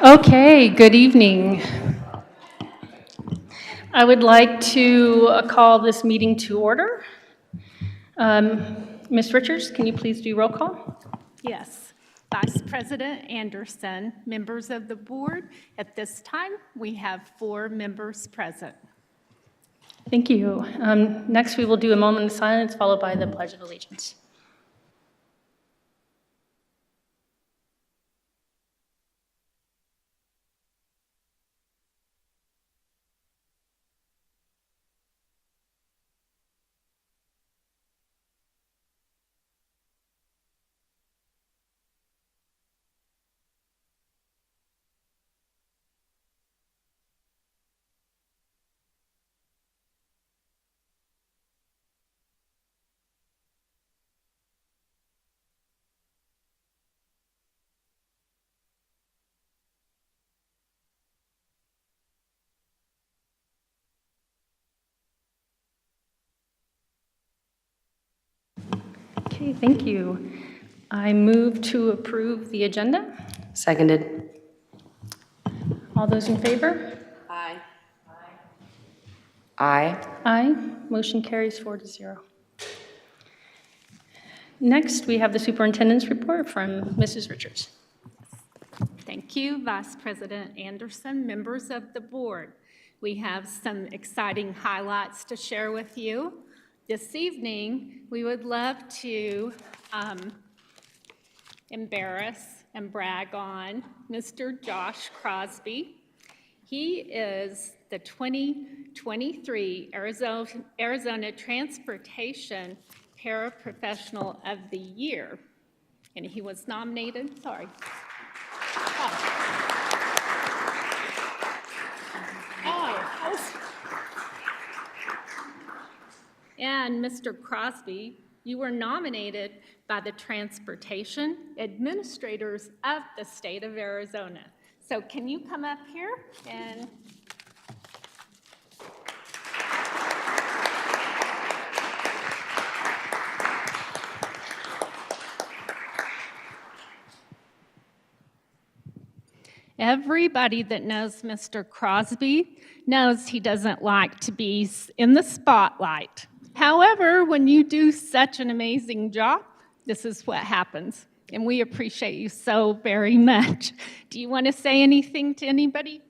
Okay, good evening. I would like to call this meeting to order. Ms. Richards, can you please do roll call? Yes. Vice President Anderson, members of the board, at this time, we have 4 members present. Thank you. Next, we will do a moment of silence followed by the Pledge of Allegiance. Okay, thank you. I move to approve the agenda. Seconded. All those in favor? Aye. Aye. Aye. Motion carries 4-0. Next, we have the superintendent's report from Mrs. Richards. Thank you, Vice President Anderson, members of the board. We have some exciting highlights to share with you. This evening, we would love to embarrass and brag on Mr. Josh Crosby. He is the 2023 Arizona Transportation Paraprofessional of the Year, and he was nominated, sorry. And Mr. Crosby, you were nominated by the Transportation Administrators of the state of Arizona. So can you come up here and... Everybody that knows Mr. Crosby knows he doesn't like to be in the spotlight. However, when you do such an amazing job, this is what happens. And we appreciate you so very much. Do you want to say anything to anybody?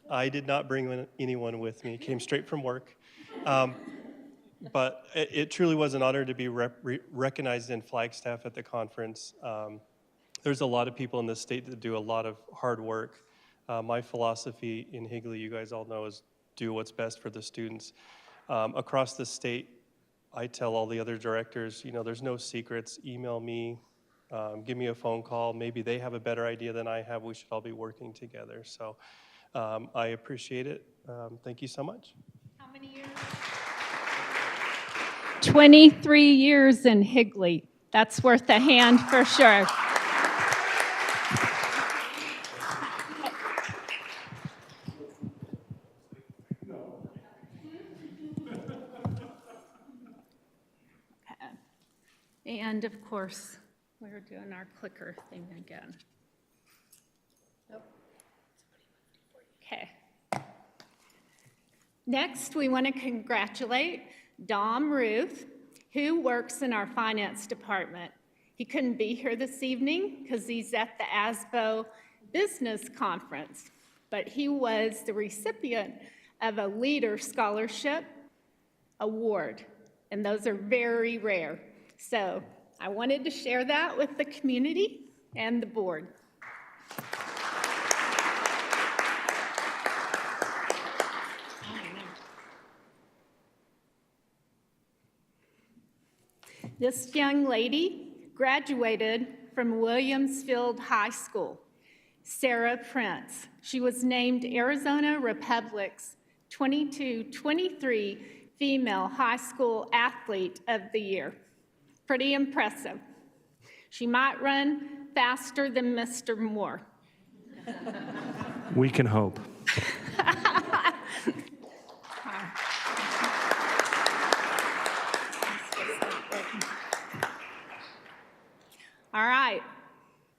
I did not bring anyone with me. Came straight from work. But it truly was an honor to be recognized in Flagstaff at the conference. There's a lot of people in this state that do a lot of hard work. My philosophy in Higley, you guys all know, is do what's best for the students. Across the state, I tell all the other directors, you know, there's no secrets. Email me, give me a phone call. Maybe they have a better idea than I have. We should all be working together. So I appreciate it. Thank you so much. How many years? 23 years in Higley. That's worth a hand for sure. And of course, we're doing our clicker thing again. Okay. Next, we want to congratulate Dom Ruth, who works in our finance department. He couldn't be here this evening because he's at the ASBO Business Conference, but he was the recipient of a Leader Scholarship Award, and those are very rare. So I wanted to share that with the community and the board. This young lady graduated from Williamsfield High School, Sarah Prince. She was named Arizona Republic's 22-23 Female High School Athlete of the Year. Pretty impressive. She might run faster than Mr. Moore. We can hope.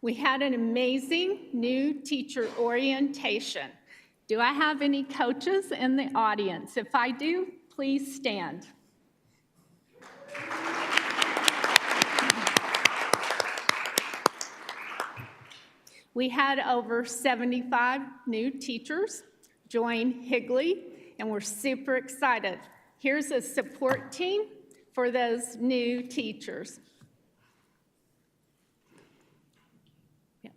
We had an amazing new teacher orientation. Do I have any coaches in the audience? If I do, please stand. We had over 75 new teachers join Higley, and we're super excited. Here's a support team for those new teachers. Yeah.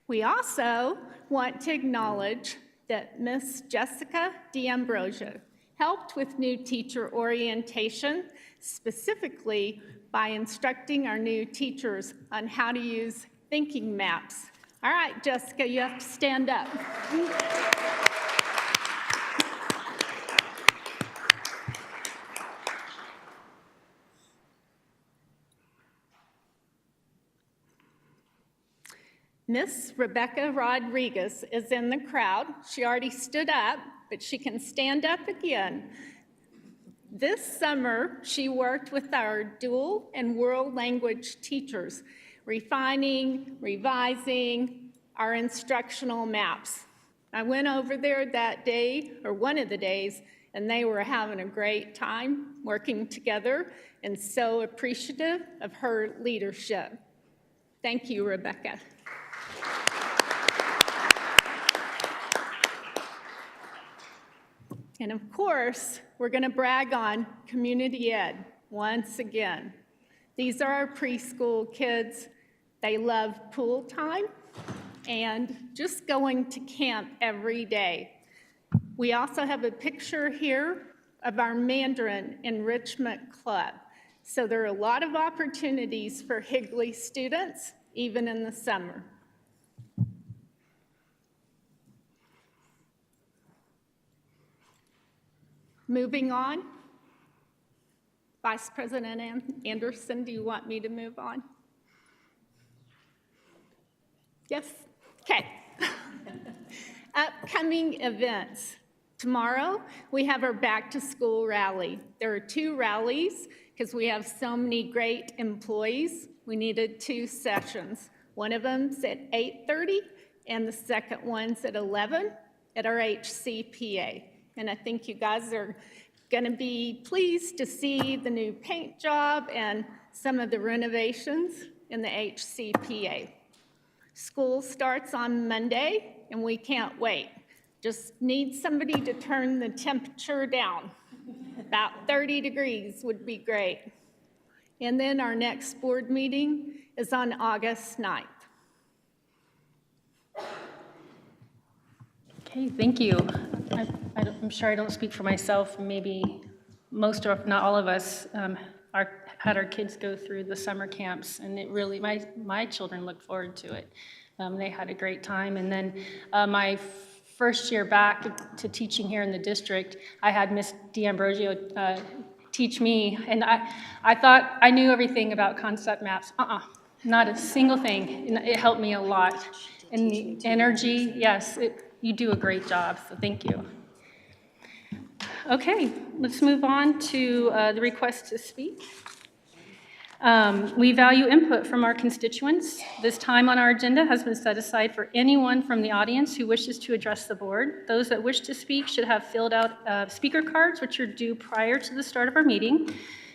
We also want to acknowledge that Miss Jessica D'Ambrosio helped with new teacher orientation, specifically by instructing our new teachers on how to use thinking maps. All right, Jessica, you have to stand up. Miss Rebecca Rodriguez is in the crowd. She already stood up, but she can stand up again. This summer, she worked with our dual and world language teachers, refining, revising our instructional maps. I went over there that day, or one of the days, and they were having a great time working together, and so appreciative of her leadership. Thank you, Rebecca. And of course, we're going to brag on community ed once again. These are our preschool kids. They love pool time and just going to camp every day. We also have a picture here of our Mandarin Enrichment Club. So there are a lot of opportunities for Higley students, even in the summer. Moving on. Vice President Anderson, do you want me to move on? Yes? Okay. Upcoming events. Tomorrow, we have our back to school rally. There are 2 rallies because we have so many great employees. We needed 2 sessions. One of them's at 8:30 and the second one's at 11 at our HCPA. And I think you guys are going to be pleased to see the new paint job and some of the renovations in the HCPA. School starts on Monday, and we can't wait. Just need somebody to turn the temperature down. About 30 degrees would be great. And then our next board meeting is on August 9th. Okay, thank you. I'm sure I don't speak for myself. Maybe most of, if not all of us, had our kids go through the summer camps, and it really, my children looked forward to it. They had a great time. And then my first year back to teaching here in the district, I had Miss D'Ambrosio teach me, and I thought I knew everything about concept maps. Not a single thing. It helped me a lot. And the energy, yes, you do a great job, so thank you. Okay, let's move on to the request to speak. We value input from our constituents. This time on our agenda has been set aside for anyone from the audience who wishes to address the board. Those that wish to speak should have filled out speaker cards, which are due prior to the start of our meeting.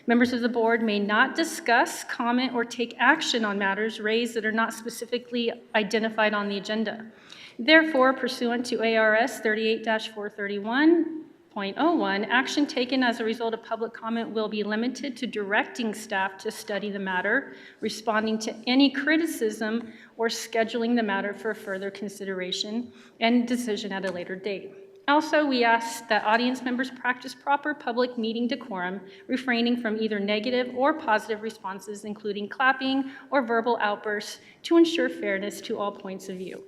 Members of the board may not discuss, comment, or take action on matters raised that are not specifically identified on the agenda. Therefore, pursuant to ARS 38-431.01, action taken as a result of public comment will be limited to directing staff to study the matter, responding to any criticism, or scheduling the matter for further consideration and decision at a later date. Also, we ask that audience members practice proper public meeting decorum, refraining from either negative or positive responses, including clapping or verbal outbursts, to ensure fairness to all points of view.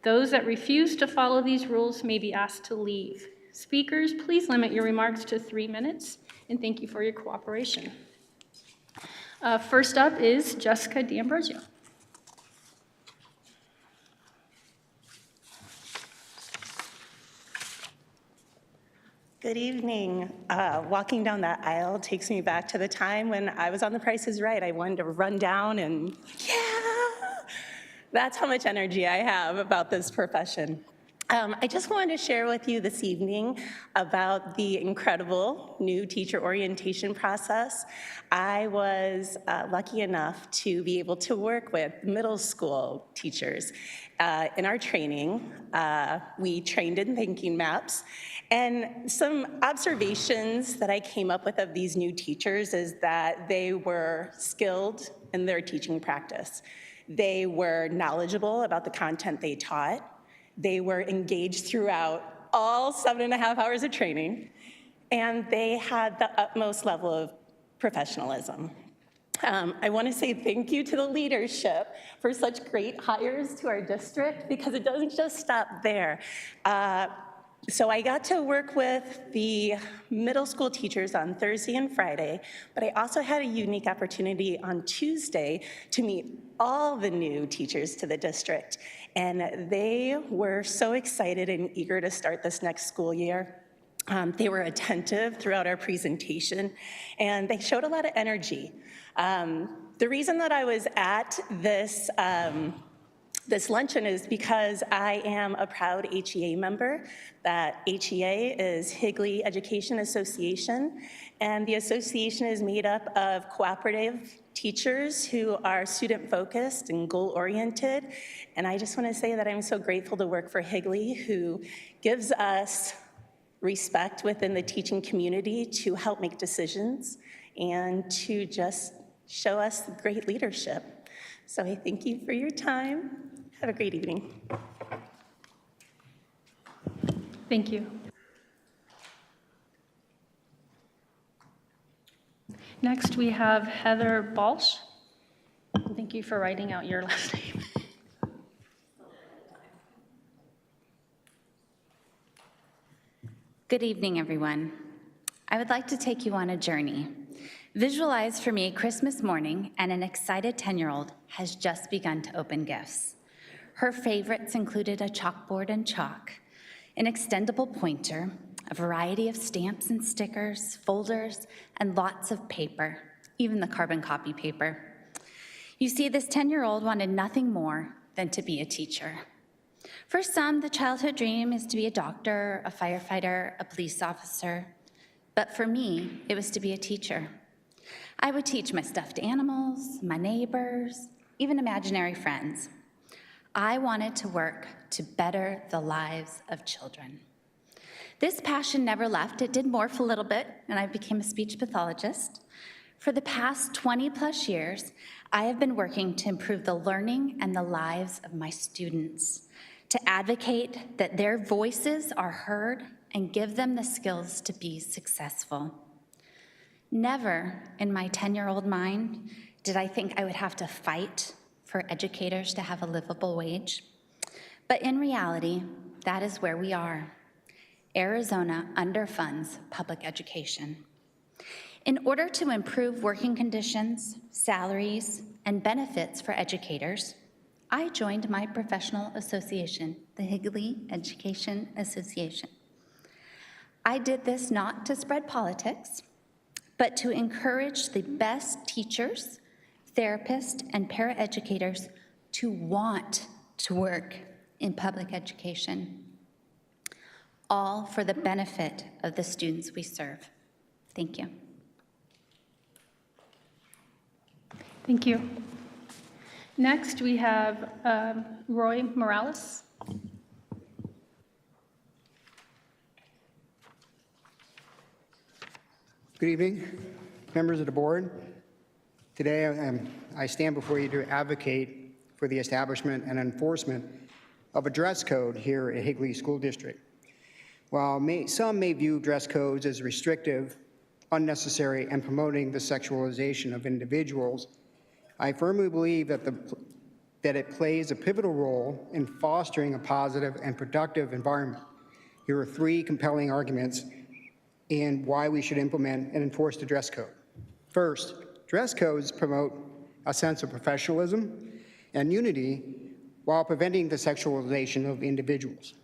Those that refuse to follow these rules may be asked to leave. Speakers, please limit your remarks to 3 minutes, and thank you for your cooperation. First up is Jessica D'Ambrosio. Good evening. Walking down that aisle takes me back to the time when I was on The Price is Right. I wanted to run down and, yeah! That's how much energy I have about this profession. I just wanted to share with you this evening about the incredible new teacher orientation process. I was lucky enough to be able to work with middle school teachers. In our training, we trained in thinking maps, and some observations that I came up with of these new teachers is that they were skilled in their teaching practice. They were knowledgeable about the content they taught. They were engaged throughout all 7.5 hours of training, and they had the utmost level of professionalism. I want to say thank you to the leadership for such great hires to our district, because it doesn't just stop there. So I got to work with the middle school teachers on Thursday and Friday, but I also had a unique opportunity on Tuesday to meet all the new teachers to the district. And they were so excited and eager to start this next school year. They were attentive throughout our presentation, and they showed a lot of energy. The reason that I was at this luncheon is because I am a proud HEA member. That HEA is Higley Education Association, and the association is made up of cooperative teachers who are student-focused and goal-oriented. And I just want to say that I'm so grateful to work for Higley, who gives us respect within the teaching community to help make decisions and to just show us great leadership. So I thank you for your time. Have a great evening. Thank you. Next, we have Heather Balch. Thank you for writing out your last name. Good evening, everyone. I would like to take you on a journey. Visualize for me Christmas morning, and an excited 10-year-old has just begun to open gifts. Her favorites included a chalkboard and chalk, an extendable pointer, a variety of stamps and stickers, folders, and lots of paper, even the carbon copy paper. You see, this 10-year-old wanted nothing more than to be a teacher. For some, the childhood dream is to be a doctor, a firefighter, a police officer. But for me, it was to be a teacher. I would teach my stuffed animals, my neighbors, even imaginary friends. I wanted to work to better the lives of children. This passion never left. It did morph a little bit, and I became a speech pathologist. For the past 20+ years, I have been working to improve the learning and the lives of my students, to advocate that their voices are heard and give them the skills to be successful. Never in my 10-year-old mind did I think I would have to fight for educators to have a livable wage. But in reality, that is where we are. Arizona underfunds public education. In order to improve working conditions, salaries, and benefits for educators, I joined my professional association, the Higley Education Association. I did this not to spread politics, but to encourage the best teachers, therapists, and paraeducators to want to work in public education, all for the benefit of the students we serve. Thank you. Thank you. Next, we have Roy Morales. Good evening, members of the board. Today, I stand before you to advocate for the establishment and enforcement of a dress code here at Higley School District. While some may view dress codes as restrictive, unnecessary, and promoting the sexualization of individuals, I firmly believe that it plays a pivotal role in fostering a positive and productive environment. Here are 3 compelling arguments in why we should implement and enforce the dress code. First, dress codes promote a sense of professionalism and unity while preventing the sexualization of individuals.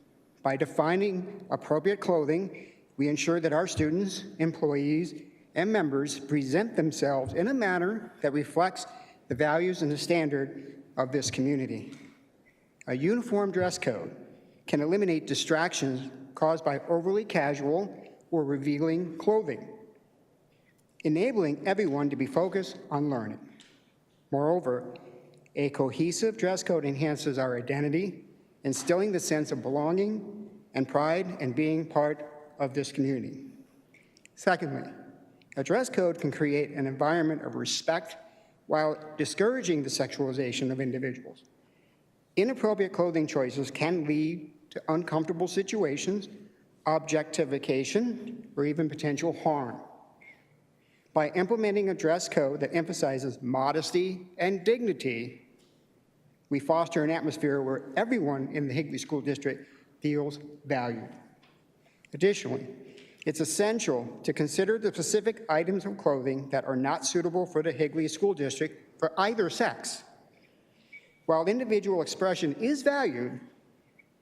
By defining appropriate clothing, we ensure that our students, employees, and members present themselves in a manner that reflects the values and the standard of this community. A uniform dress code can eliminate distractions caused by overly casual or revealing clothing, enabling everyone to be focused on learning. Moreover, a cohesive dress code enhances our identity, instilling the sense of belonging and pride in being part of this community. Secondly, a dress code can create an environment of respect while discouraging the sexualization of individuals. Inappropriate clothing choices can lead to uncomfortable situations, objectification, or even potential harm. By implementing a dress code that emphasizes modesty and dignity, we foster an atmosphere where everyone in the Higley School District feels valued. Additionally, it's essential to consider the specific items of clothing that are not suitable for the Higley School District for either sex. While individual expression is valued,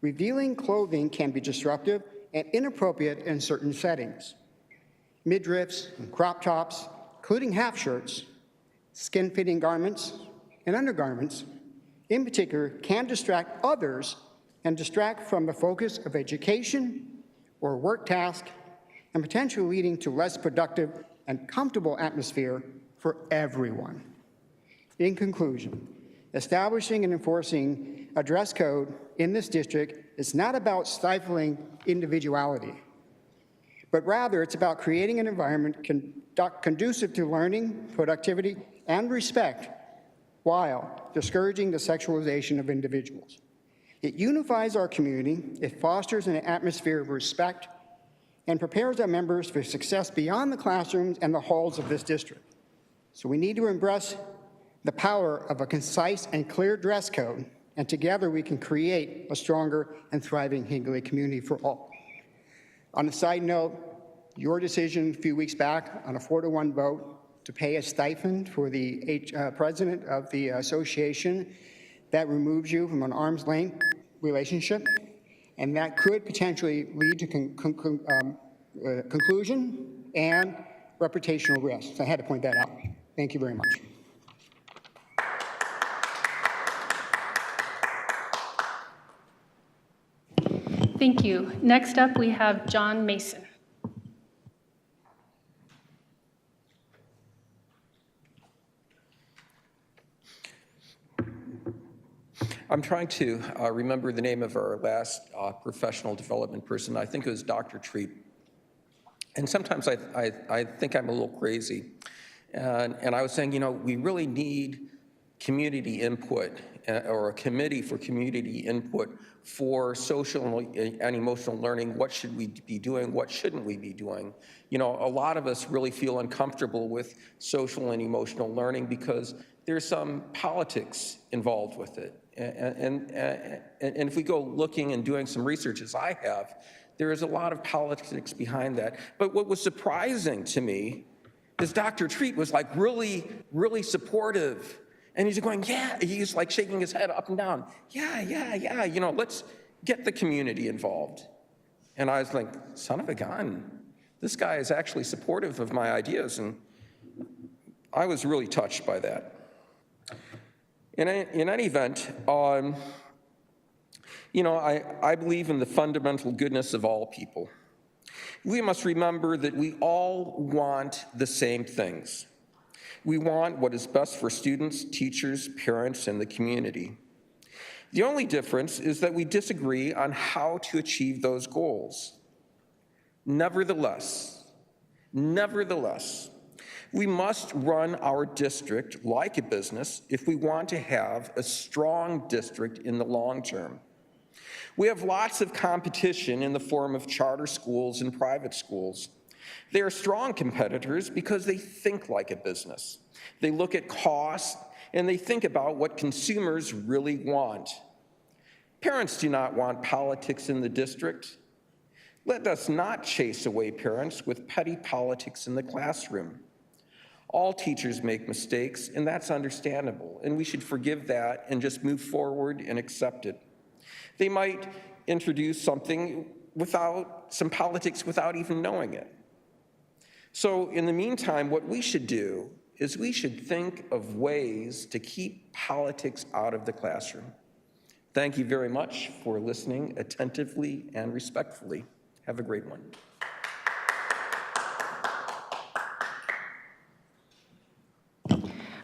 revealing clothing can be disruptive and inappropriate in certain settings. Midriffs and crop tops, including half shirts, skin-fitting garments, and undergarments, in particular, can distract others and distract from the focus of education or work task, and potentially leading to less productive and comfortable atmosphere for everyone. In conclusion, establishing and enforcing a dress code in this district is not about stifling individuality, but rather it's about creating an environment conducive to learning, productivity, and respect while discouraging the sexualization of individuals. It unifies our community, it fosters an atmosphere of respect, and prepares our members for success beyond the classrooms and the halls of this district. So we need to embrace the power of a concise and clear dress code, and together we can create a stronger and thriving Higley community for all. On a side note, your decision a few weeks back on a 4-to-1 vote to pay a stipend for the president of the association, that removes you from an arm's length relationship, and that could potentially lead to conclusion and reputational risks. I had to point that out. Thank you very much. Thank you. Next up, we have John Mason. I'm trying to remember the name of our last professional development person. I think it was Dr. Treat. And sometimes I think I'm a little crazy. And I was saying, you know, we really need community input or a committee for community input for social and emotional learning. What should we be doing? What shouldn't we be doing? You know, a lot of us really feel uncomfortable with social and emotional learning because there's some politics involved with it. And if we go looking and doing some research, as I have, there is a lot of politics behind that. But what was surprising to me is Dr. Treat was like really, really supportive. And he's going, yeah, he's like shaking his head up and down. Yeah, you know, let's get the community involved. And I was like, son of a gun, this guy is actually supportive of my ideas. And I was really touched by that. In any event, you know, I believe in the fundamental goodness of all people. We must remember that we all want the same things. We want what is best for students, teachers, parents, and the community. The only difference is that we disagree on how to achieve those goals. Nevertheless, we must run our district like a business if we want to have a strong district in the long term. We have lots of competition in the form of charter schools and private schools. They are strong competitors because they think like a business. They look at costs and they think about what consumers really want. Parents do not want politics in the district. Let us not chase away parents with petty politics in the classroom. All teachers make mistakes, and that's understandable, and we should forgive that and just move forward and accept it. They might introduce something without some politics without even knowing it. So in the meantime, what we should do is we should think of ways to keep politics out of the classroom. Thank you very much for listening attentively and respectfully. Have a great one.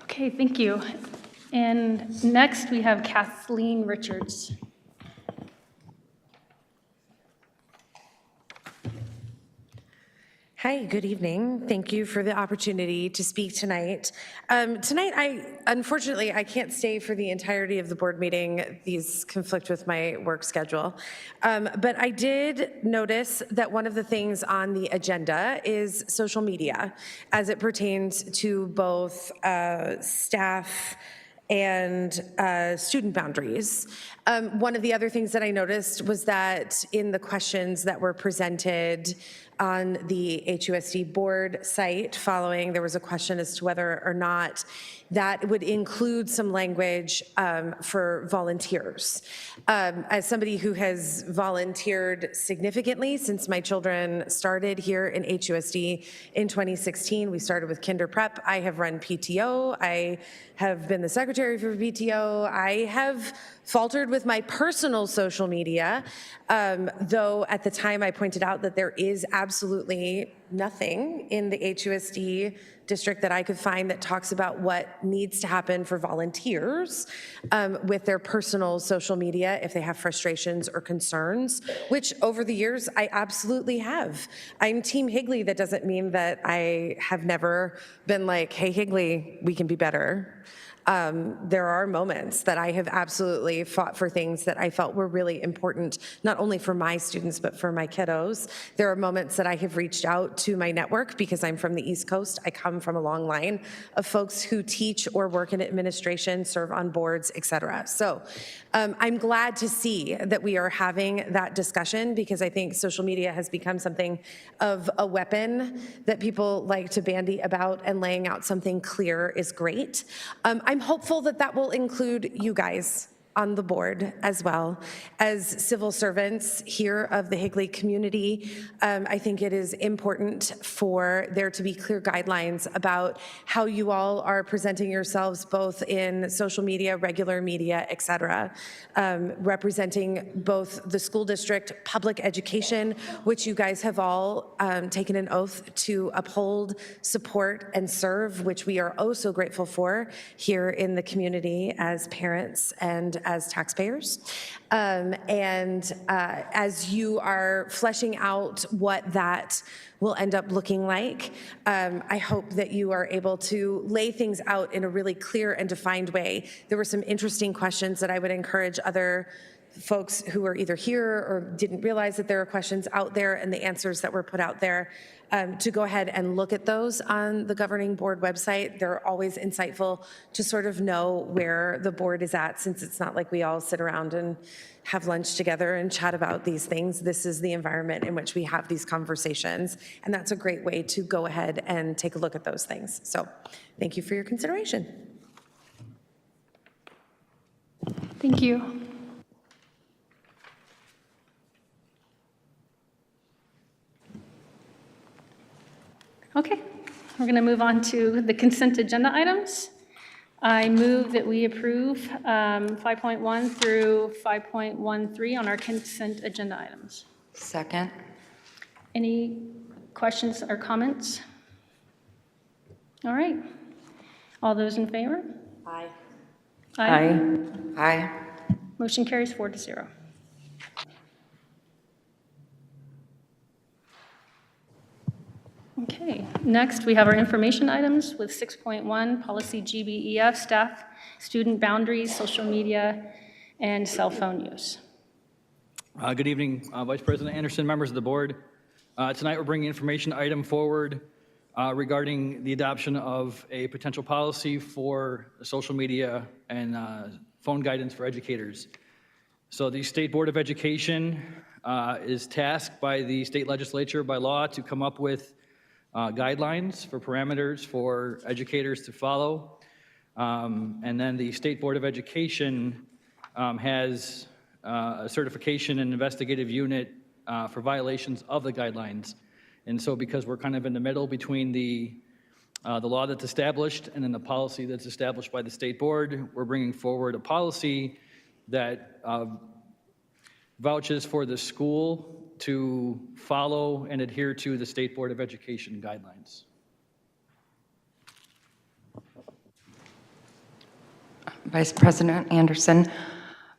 Okay, thank you. And next, we have Kathleen Richards. Hi, good evening. Thank you for the opportunity to speak tonight. Unfortunately, I can't stay for the entirety of the board meeting. These conflict with my work schedule. But I did notice that one of the things on the agenda is social media as it pertains to both staff and student boundaries. One of the other things that I noticed was that in the questions that were presented on the HUSD board site following, there was a question as to whether or not that would include some language for volunteers. As somebody who has volunteered significantly since my children started here in HUSD in 2016, we started with kinder prep. I have run PTO. I have been the secretary for PTO. I have faltered with my personal social media, though at the time I pointed out that there is absolutely nothing in the HUSD district that I could find that talks about what needs to happen for volunteers with their personal social media if they have frustrations or concerns, which over the years I absolutely have. I'm Team Higley. That doesn't mean that I have never been like, hey, Higley, we can be better. There are moments that I have absolutely fought for things that I felt were really important, not only for my students, but for my kiddos. There are moments that I have reached out to my network because I'm from the East Coast. I come from a long line of folks who teach or work in administration, serve on boards, et cetera. So I'm glad to see that we are having that discussion because I think social media has become something of a weapon that people like to bandy about, and laying out something clear is great. I'm hopeful that that will include you guys on the board as well. As civil servants here of the Higley community, I think it is important for there to be clear guidelines about how you all are presenting yourselves both in social media, regular media, et cetera, representing both the school district, public education, which you guys have all taken an oath to uphold, support, and serve, which we are oh so grateful for here in the community as parents and as taxpayers. As you are fleshing out what that will end up looking like, I hope that you are able to lay things out in a really clear and defined way. There were some interesting questions that I would encourage other folks who are either here or didn't realize that there are questions out there and the answers that were put out there to go ahead and look at those on the governing board website. They're always insightful to sort of know where the board is at, since it's not like we all sit around and have lunch together and chat about these things. This is the environment in which we have these conversations, and that's a great way to go ahead and take a look at those things. So thank you for your consideration. Thank you. Okay, we're going to move on to the consent agenda items. I move that we approve 5.1 through 5.13 on our consent agenda items. Second. Any questions or comments? All right. All those in favor? Aye. Aye. Aye. Motion carries 4-0. Okay, next we have our information items with 6.1, policy GBEF, staff, student boundaries, social media, and cell phone use. Good evening, Vice President Anderson, members of the board. Tonight we're bringing information item forward regarding the adoption of a potential policy for social media and phone guidance for educators. So the State Board of Education is tasked by the state legislature by law to come up with guidelines for parameters for educators to follow. And then the State Board of Education has a certification and investigative unit for violations of the guidelines. And so because we're kind of in the middle between the law that's established and then the policy that's established by the State Board, we're bringing forward a policy that vouches for the school to follow and adhere to the State Board of Education guidelines. Vice President Anderson,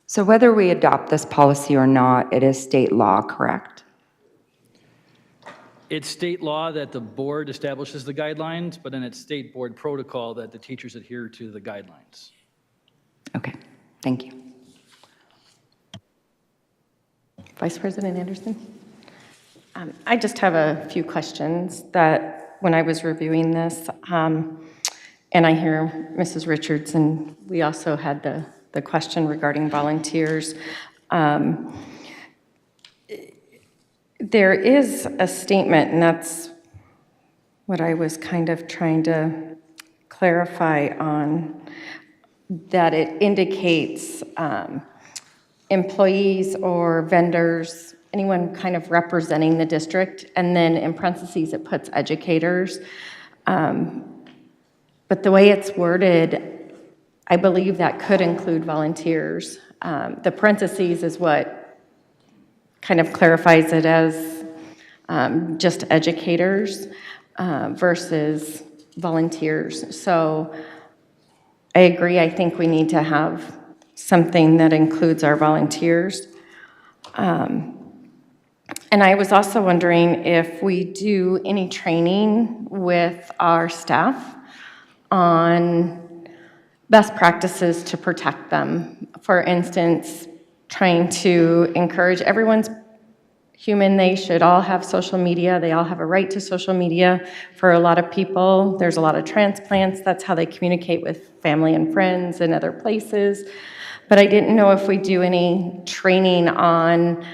so whether we adopt this policy or not, it is state law, correct? It's state law that the board establishes the guidelines, but then it's state board protocol that the teachers adhere to the guidelines. Okay, thank you. Vice President Anderson? I just have a few questions that when I was reviewing this, and I hear Mrs. Richards, and we also had the question regarding volunteers. There is a statement, and that's what I was kind of trying to clarify on, that it indicates employees or vendors, anyone kind of representing the district, and then in parentheses it puts educators. But the way it's worded, I believe that could include volunteers. The parentheses is what kind of clarifies it as just educators versus volunteers. So I agree, I think we need to have something that includes our volunteers. And I was also wondering if we do any training with our staff on best practices to protect them. For instance, trying to encourage, everyone's human, they should all have social media, they all have a right to social media. For a lot of people, there's a lot of transplants, that's how they communicate with family and friends and other places. But I didn't know if we do any training on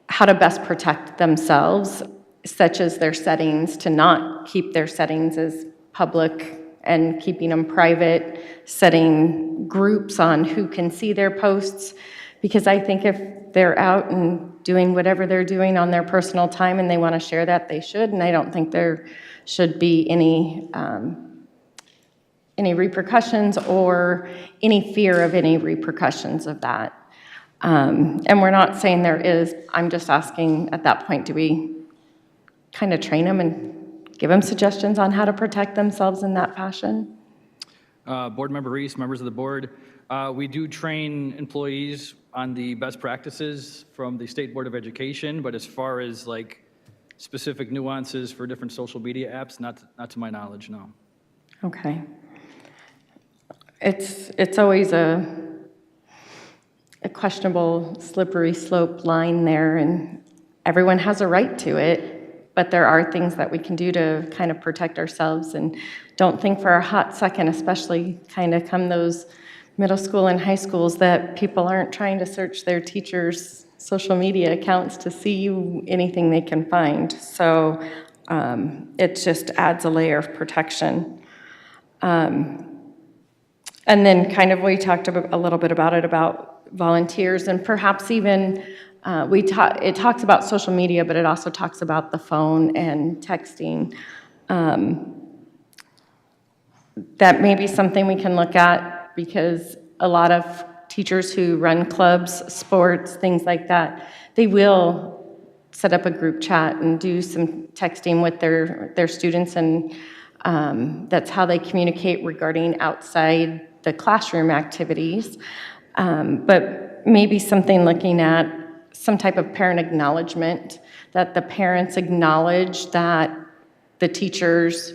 how to best protect themselves, such as their settings, to not keep their settings as public and keeping them private, setting groups on who can see their posts. Because I think if they're out and doing whatever they're doing on their personal time and they want to share that, they should. And I don't think there should be any repercussions or any fear of any repercussions of that. And we're not saying there is. I'm just asking at that point, do we kind of train them and give them suggestions on how to protect themselves in that fashion? Board Member Reese, members of the board, we do train employees on the best practices from the State Board of Education, but as far as like specific nuances for different social media apps, not to my knowledge, no. Okay. It's always a questionable, slippery slope line there, and everyone has a right to it, but there are things that we can do to kind of protect ourselves. And don't think for a hot second, especially kind of come those middle school and high schools, that people aren't trying to search their teachers' social media accounts to see anything they can find. So it just adds a layer of protection. And then kind of we talked a little bit about it, about volunteers, and perhaps even it talks about social media, but it also talks about the phone and texting. That may be something we can look at, because a lot of teachers who run clubs, sports, things like that, they will set up a group chat and do some texting with their students, and that's how they communicate regarding outside the classroom activities. But maybe something looking at some type of parent acknowledgement, that the parents acknowledge that the teachers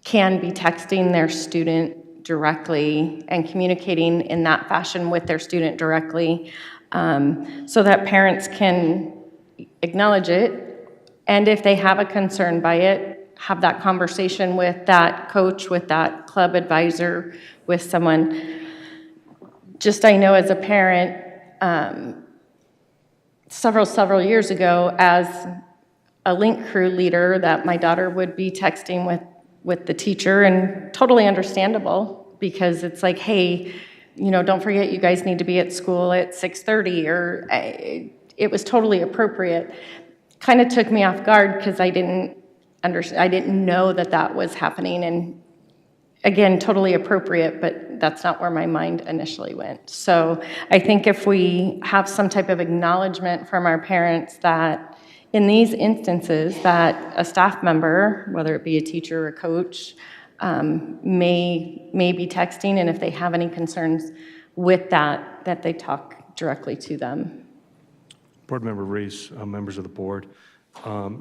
can be texting their student directly and communicating in that fashion with their student directly, so that parents can acknowledge it, and if they have a concern by it, have that conversation with that coach, with that club advisor, with someone. Just, I know as a parent, several years ago, as a link crew leader, that my daughter would be texting with the teacher, and totally understandable, because it's like, hey, don't forget you guys need to be at school at 6:30, or it was totally appropriate. Kind of took me off guard, because I didn't know that was happening, and again, totally appropriate, but that's not where my mind initially went. So I think if we have some type of acknowledgement from our parents that in these instances that a staff member, whether it be a teacher or a coach, may be texting, and if they have any concerns with that, that they talk directly to them. Board Member Reese, members of the board,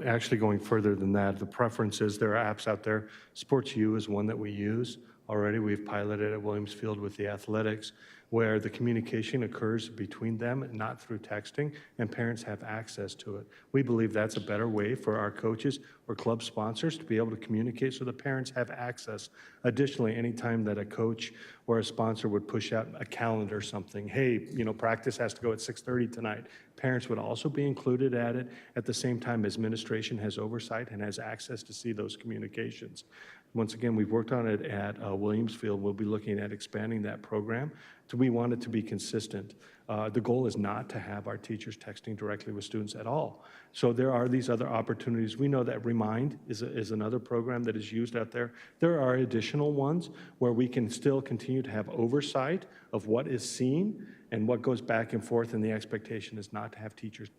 actually going further than that, the preference is there are apps out there. Sports U is one that we use already. We've piloted at Williams Field with the athletics, where the communication occurs between them, not through texting, and parents have access to it. We believe that's a better way for our coaches or club sponsors to be able to communicate so the parents have access. Additionally, anytime that a coach or a sponsor would push out a calendar or something, hey, practice has to go at 6:30 tonight, parents would also be included at it. At the same time, administration has oversight and has access to see those communications. Once again, we've worked on it at Williams Field. We'll be looking at expanding that program. So we want it to be consistent. The goal is not to have our teachers texting directly with students at all. So there are these other opportunities. We know that Remind is another program that is used out there. There are additional ones where we can still continue to have oversight of what is seen and what goes back and forth, and the expectation is not to have teachers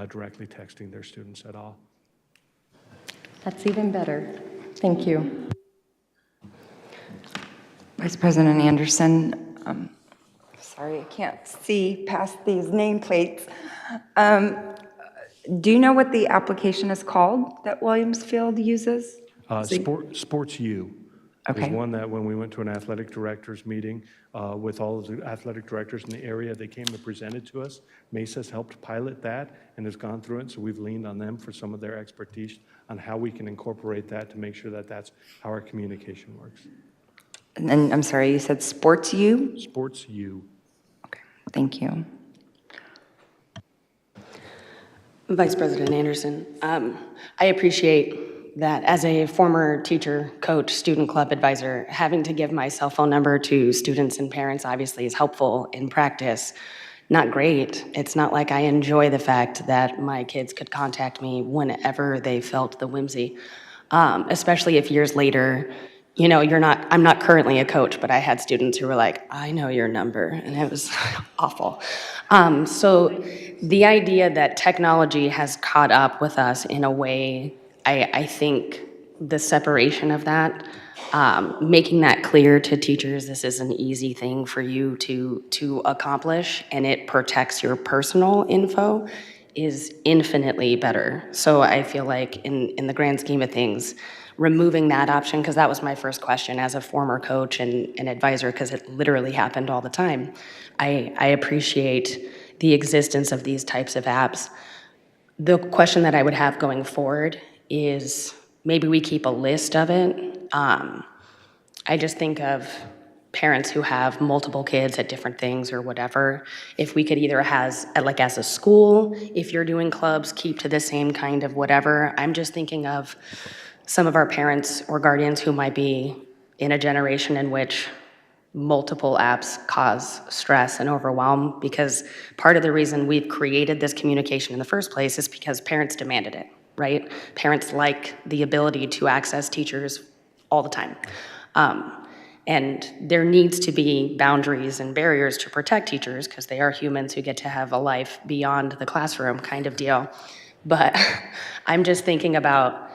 directly texting their students at all. That's even better. Thank you. Vice President Anderson, sorry, I can't see past these nameplates. Do you know what the application is called that Williams Field uses? Sports U is Okay. one that when we went to an athletic directors meeting with all of the athletic directors in the area, they came and presented to us. Mesa's helped pilot that and has gone through it, so we've leaned on them for some of their expertise on how we can incorporate that to make sure that that's how our communication works. And I'm sorry, you said Sports U? Sports U. Okay, thank you. Vice President Anderson, I appreciate that as a former teacher, coach, student club advisor, having to give my cell phone number to students and parents obviously is helpful in practice. Not great. It's not like I enjoy the fact that my kids could contact me whenever they felt the whimsy, especially if years later, I'm not currently a coach, but I had students who were like, I know your number, and it was awful. So the idea that technology has caught up with us in a way, I think the separation of that, making that clear to teachers, this is an easy thing for you to accomplish, and it protects your personal info, is infinitely better. So I feel like in the grand scheme of things, removing that option, because that was my first question as a former coach and advisor, because it literally happened all the time. I appreciate the existence of these types of apps. The question that I would have going forward is maybe we keep a list of it. I just think of parents who have multiple kids at different things or whatever. If we could either as a school, if you're doing clubs, keep to the same kind of whatever. I'm just thinking of some of our parents or guardians who might be in a generation in which multiple apps cause stress and overwhelm, because part of the reason we've created this communication in the first place is because parents demanded it, right? Parents like the ability to access teachers all the time. And there needs to be boundaries and barriers to protect teachers because they are humans who get to have a life beyond the classroom kind of deal. But I'm just thinking about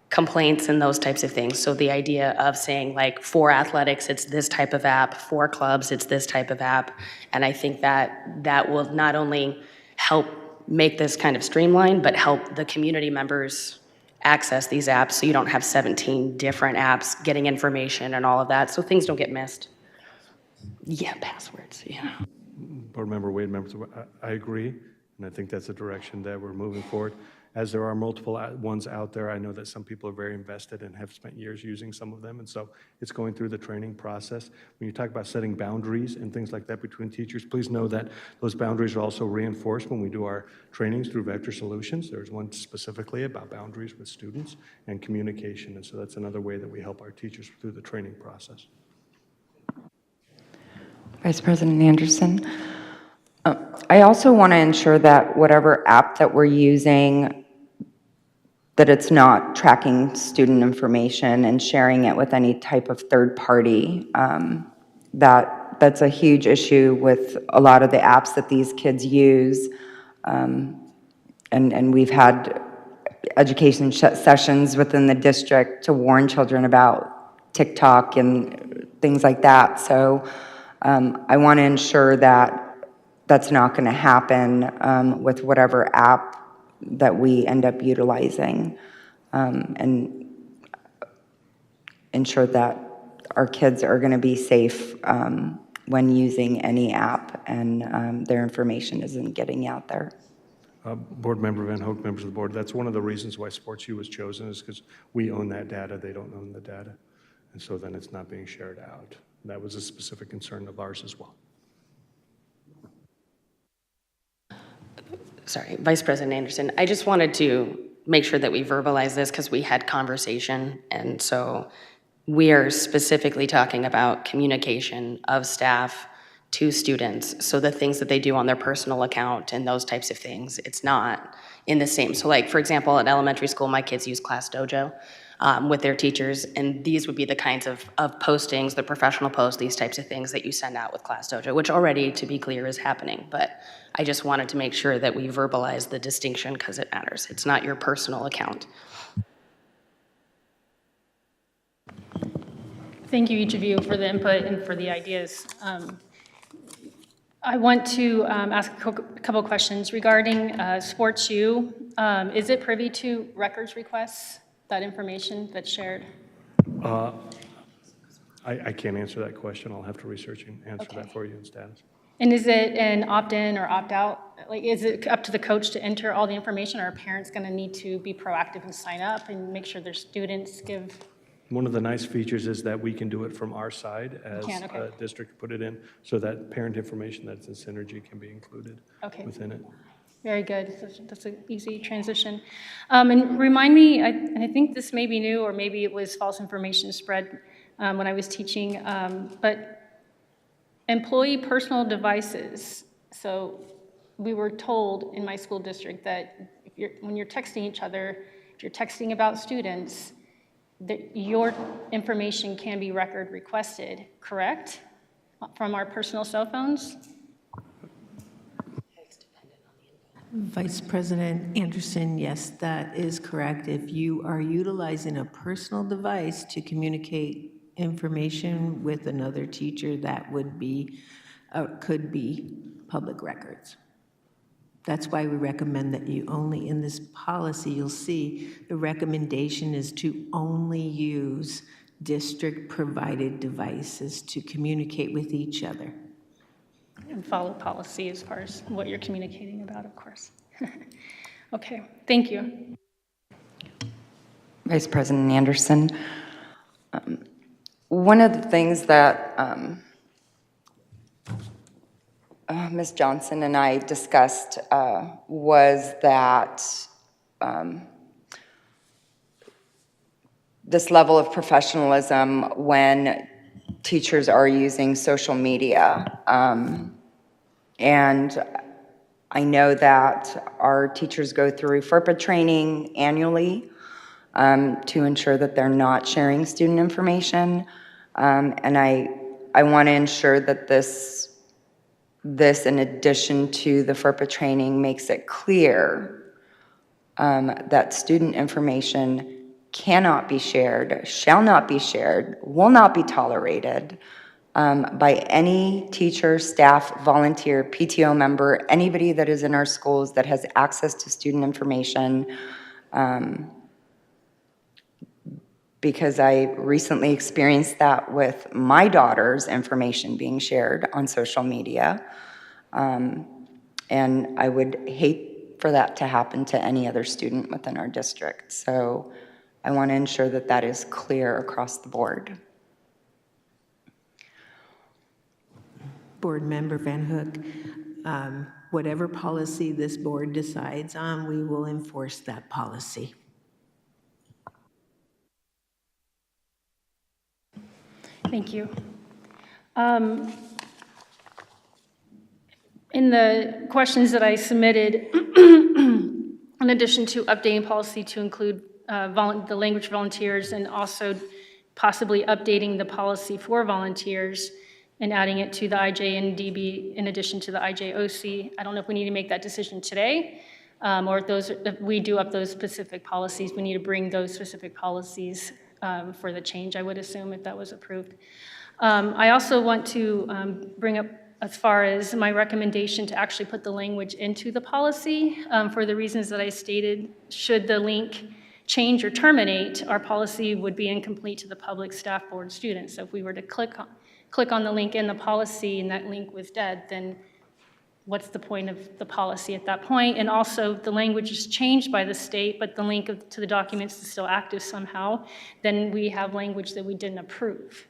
complaints and those types of things. So the idea of saying like for athletics, it's this type of app, for clubs, it's this type of app. And I think that will not only help make this kind of streamlined, but help the community members access these apps so you don't have 17 different apps getting information and all of that, so things don't get missed. Yeah, passwords, yeah. Board Member Wade, members, I agree, and I think that's the direction that we're moving forward. As there are multiple ones out there, I know that some people are very invested and have spent years using some of them, and so it's going through the training process. When you talk about setting boundaries and things like that between teachers, please know that those boundaries are also reinforced when we do our trainings through Vector Solutions. There's one specifically about boundaries with students and communication, and so that's another way that we help our teachers through the training process. Vice President Anderson, I also want to ensure that whatever app that we're using that it's not tracking student information and sharing it with any type of third party. That's a huge issue with a lot of the apps that these kids use. And we've had education sessions within the district to warn children about TikTok and things like that. So I want to ensure that that's not going to happen with whatever app that we end up utilizing, and ensure that our kids are going to be safe when using any app and their information isn't getting out there. Board Member Van Hoek, members of the board, that's one of the reasons why Sports U was chosen, is because we own that data, they don't own the data. And so then it's not being shared out. That was a specific concern of ours as well. Sorry, Vice President Anderson, I just wanted to make sure that we verbalize this because we had conversation. And so we are specifically talking about communication of staff to students. So the things that they do on their personal account and those types of things, it's not in the same. So like, for example, at elementary school, my kids use Class Dojo with their teachers, and these would be the kinds of postings, the professional posts, these types of things that you send out with Class Dojo, which already, to be clear, is happening. But I just wanted to make sure that we verbalize the distinction because it matters. It's not your personal account. Thank you, each of you, for the input and for the ideas. I want to ask a couple questions regarding Sports U. Is it privy to records requests, that information that's shared? I can't answer that question. I'll have to research and answer that for you in status. And is it an opt-in or opt-out? Like, is it up to the coach to enter all the information, or are parents going to need to be proactive and sign up and make sure their students give? One of the nice features is that we can do it from our side as a district, put it in, so that parent information that's in Synergy can be included within it. Very good. That's an easy transition. And remind me, and I think this may be new, or maybe it was false information spread when I was teaching, but employee personal devices. So we were told in my school district that when you're texting each other, if you're texting about students, that your information can be record requested, correct? From our personal cell phones? Vice President Anderson, yes, that is correct. If you are utilizing a personal device to communicate information with another teacher, that would be, could be public records. That's why we recommend that you only, in this policy, you'll see the recommendation is to only use district-provided devices to communicate with each other. And follow policy as far as what you're communicating about, of course. Okay, thank you. Vice President Anderson, one of the things that Ms. Johnson and I discussed was that this level of professionalism when teachers are using social media. And I know that our teachers go through FERPA training annually to ensure that they're not sharing student information. And I want to ensure that this, in addition to the FERPA training, makes it clear that student information cannot be shared, shall not be shared, will not be tolerated by any teacher, staff, volunteer, PTO member, anybody that is in our schools that has access to student information. Because I recently experienced that with my daughter's information being shared on social media. And I would hate for that to happen to any other student within our district. So I want to ensure that that is clear across the board. Board Member Van Hoek, whatever policy this board decides on, we will enforce that policy. Thank you. In the questions that I submitted, in addition to updating policy to include the language volunteers, and also possibly updating the policy for volunteers and adding it to the IJ and DB in addition to the IJOC. I don't know if we need to make that decision today, or if we do up those specific policies, we need to bring those specific policies for the change, I would assume, if that was approved. I also want to bring up, as far as my recommendation, to actually put the language into the policy for the reasons that I stated. Should the link change or terminate, our policy would be incomplete to the public, staff, board, students. So if we were to click on the link in the policy and that link was dead, then what's the point of the policy at that point? And also, the language is changed by the state, but the link to the documents is still active somehow, then we have language that we didn't approve.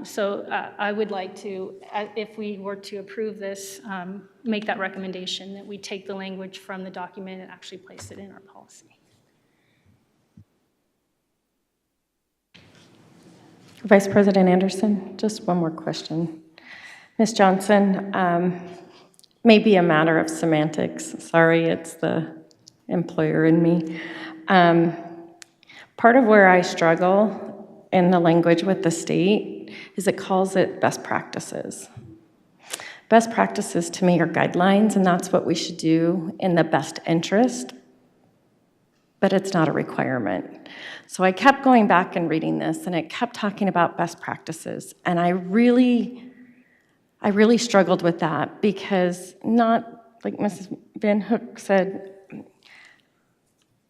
So I would like to, if we were to approve this, make that recommendation that we take the language from the document and actually place it in our policy. Vice President Anderson, just one more question. Ms. Johnson, may be a matter of semantics. Sorry, it's the employer in me. Part of where I struggle in the language with the state is it calls it best practices. Best practices to me are guidelines, and that's what we should do in the best interest, but it's not a requirement. So I kept going back and reading this, and it kept talking about best practices, and I really struggled with that, because not, like Mrs. Van Hook said,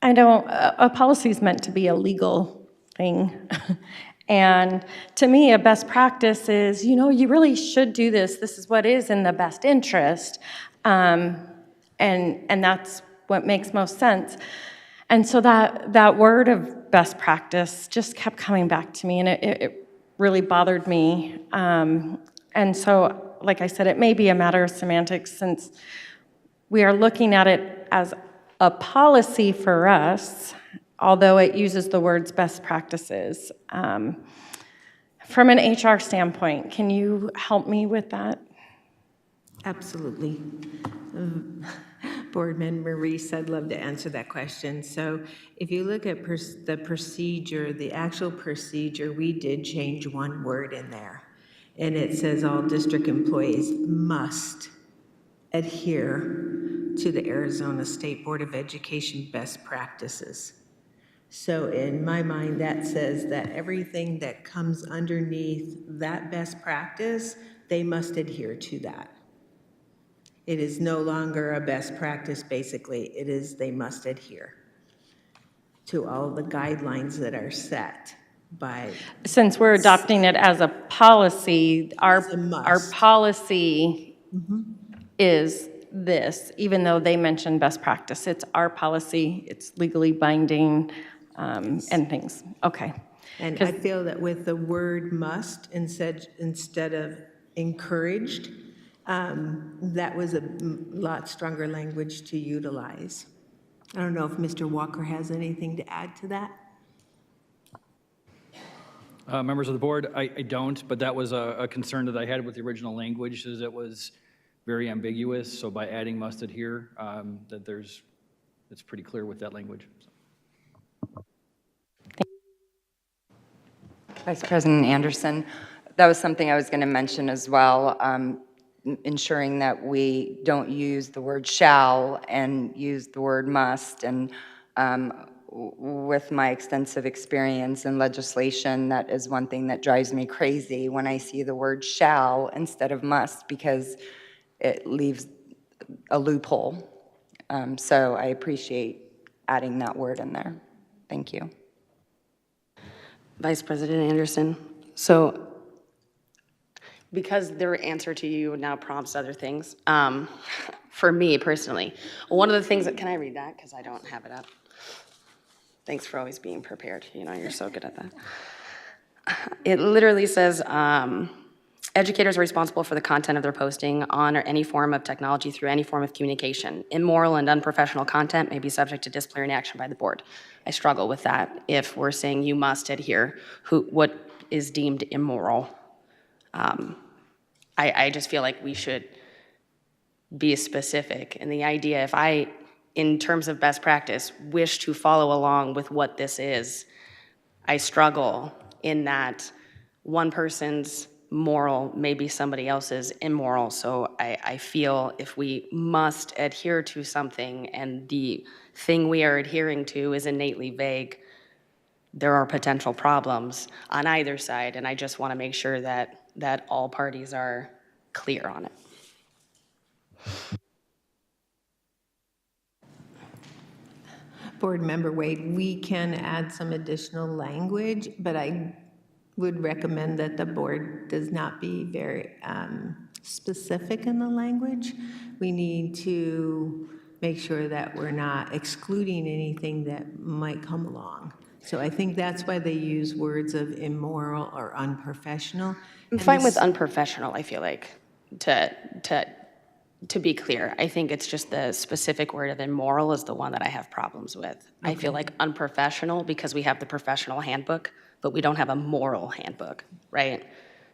a policy is meant to be a legal thing. And to me, a best practice is, you really should do this. This is what is in the best interest. And that's what makes most sense. And so that word of best practice just kept coming back to me, and it really bothered me. And so, like I said, it may be a matter of semantics, since we are looking at it as a policy for us, although it uses the words best practices. From an HR standpoint, can you help me with that? Absolutely. Board Member Reese, I'd love to answer that question. So if you look at the procedure, the actual procedure, we did change one word in there. And it says all district employees must adhere to the Arizona State Board of Education best practices. So in my mind, that says that everything that comes underneath that best practice, they must adhere to that. It is no longer a best practice, basically. It is they must adhere to all the guidelines that are set by... Since we're adopting it as a policy, our policy is this, even though they mentioned best practice. It's our policy, it's legally binding, and things. Okay. And I feel that with the word must instead of encouraged, that was a lot stronger language to utilize. I don't know if Mr. Walker has anything to add to that. Members of the board, I don't, but that was a concern that I had with the original language, is it was very ambiguous. So by adding must adhere, it's pretty clear with that language. Vice President Anderson, that was something I was going to mention as well, ensuring that we don't use the word shall and use the word must. And with my extensive experience in legislation, that is one thing that drives me crazy when I see the word shall instead of must, because it leaves a loophole. So I appreciate adding that word in there. Thank you. Vice President Anderson, so because their answer to you now prompts other things, for me personally, one of the things that, can I read that? Because I don't have it up. Thanks for always being prepared. You're so good at that. It literally says, educators are responsible for the content of their posting on or any form of technology through any form of communication. Immoral and unprofessional content may be subject to disciplinary action by the board. I struggle with that if we're saying you must adhere, what is deemed immoral. I just feel like we should be specific. And the idea, if I in terms of best practice, wish to follow along with what this is, I struggle in that one person's moral may be somebody else's immoral. So I feel if we must adhere to something and the thing we are adhering to is innately vague, there are potential problems on either side. And I just want to make sure that all parties are clear on it. Board Member Wade, we can add some additional language, but I would recommend that the board does not be very specific in the language. We need to make sure that we're not excluding anything that might come along. So I think that's why they use words of immoral or unprofessional. I'm fine with unprofessional, I feel like, to be clear. I think it's just the specific word of immoral is the one that I have problems with. I feel like unprofessional because we have the professional handbook, but we don't have a moral handbook, right?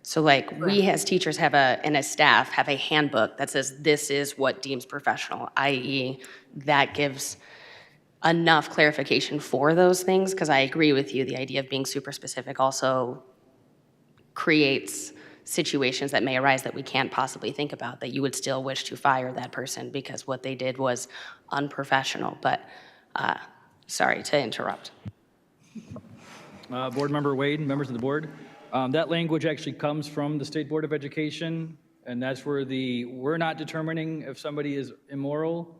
So like we as teachers have and as staff have a handbook that says this is what deems professional, i.e. that gives enough clarification for those things, because I agree with you, the idea of being super specific also creates situations that may arise that we can't possibly think about, that you would still wish to fire that person because what they did was unprofessional. But sorry to interrupt. Board Member Wade, members of the board, that language actually comes from the State Board of Education, and that's where we're not determining if somebody is immoral.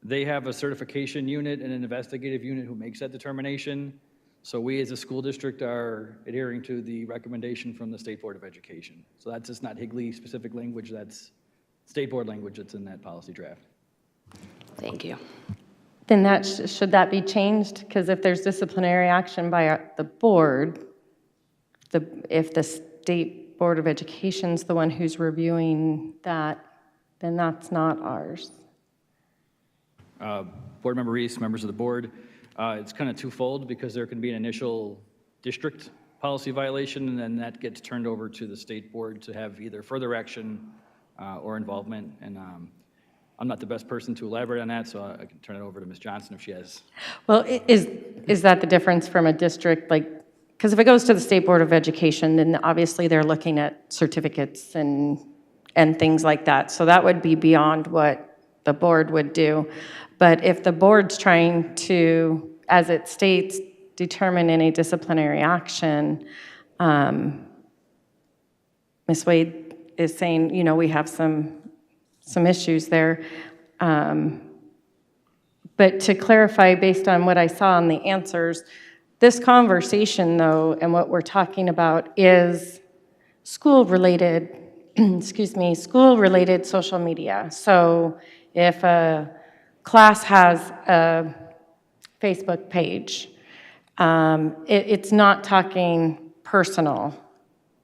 They have a certification unit and an investigative unit who makes that determination. So we as a school district are adhering to the recommendation from the State Board of Education. So that's just not Higley-specific language, that's State Board language that's in that policy draft. Thank you. Then should that be changed? Because if there's disciplinary action by the board, if the State Board of Education's the one who's reviewing that, then that's not ours. Board Member Reese, members of the board, it's kind of twofold because there can be an initial district policy violation and then that gets turned over to the state board to have either further action or involvement. And I'm not the best person to elaborate on that, so I can turn it over to Ms. Johnson if she has. Well, is that the difference from a district, like, because if it goes to the State Board of Education, then obviously they're looking at certificates and things like that. So that would be beyond what the board would do. But if the board's trying to, as it states, determine any disciplinary action, Ms. Wade is saying, we have some issues there. But to clarify, based on what I saw in the answers, this conversation, though, and what we're talking about is school-related, school-related social media. So if a class has a Facebook page, it's not talking personal,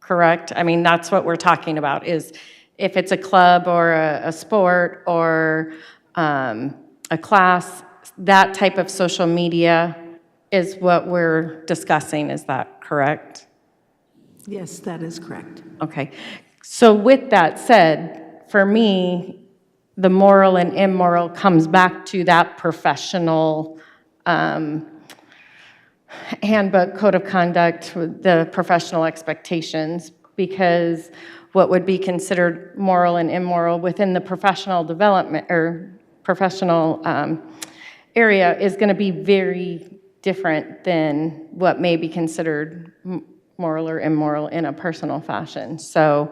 correct? I mean, that's what we're talking about, is if it's a club or a sport or a class, that type of social media is what we're discussing. Is that correct? Yes, that is correct. Okay. So with that said, for me, the moral and immoral comes back to that professional handbook, code of conduct, the professional expectations, because what would be considered moral and immoral within the professional development or professional area is going to be very different than what may be considered moral or immoral in a personal fashion. So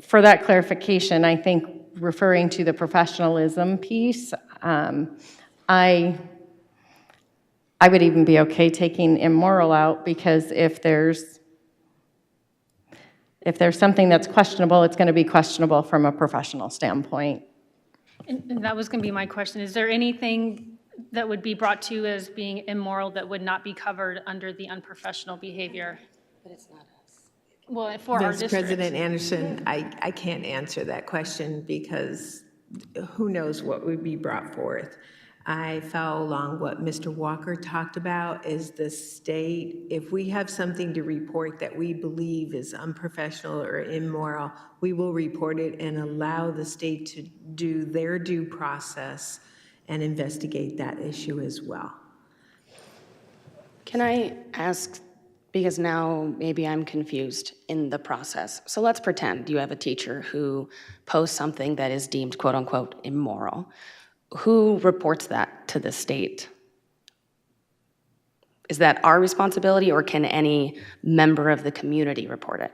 for that clarification, I think referring to the professionalism piece, I would even be okay taking immoral out, because if there's something that's questionable, it's going to be questionable from a professional standpoint. And that was going to be my question. Is there anything that would be brought to you as being immoral that would not be covered under the unprofessional behavior? But it's not us. Well, for our Vice district. President Anderson, I can't answer that question because who knows what would be brought forth. I follow along what Mr. Walker talked about is the state, if we have something to report that we believe is unprofessional or immoral, we will report it and allow the state to do their due process and investigate that issue as well. Can I ask, because now maybe I'm confused in the process. So let's pretend you have a teacher who posts something that is deemed quote unquote immoral. Who reports that to the state? Is that our responsibility, or can any member of the community report it?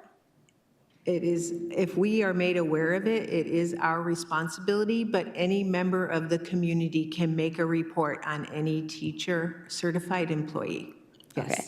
It is, if we are made aware of it, it is our responsibility, but any member of the community can make a report on any teacher, certified employee. Yes. Okay.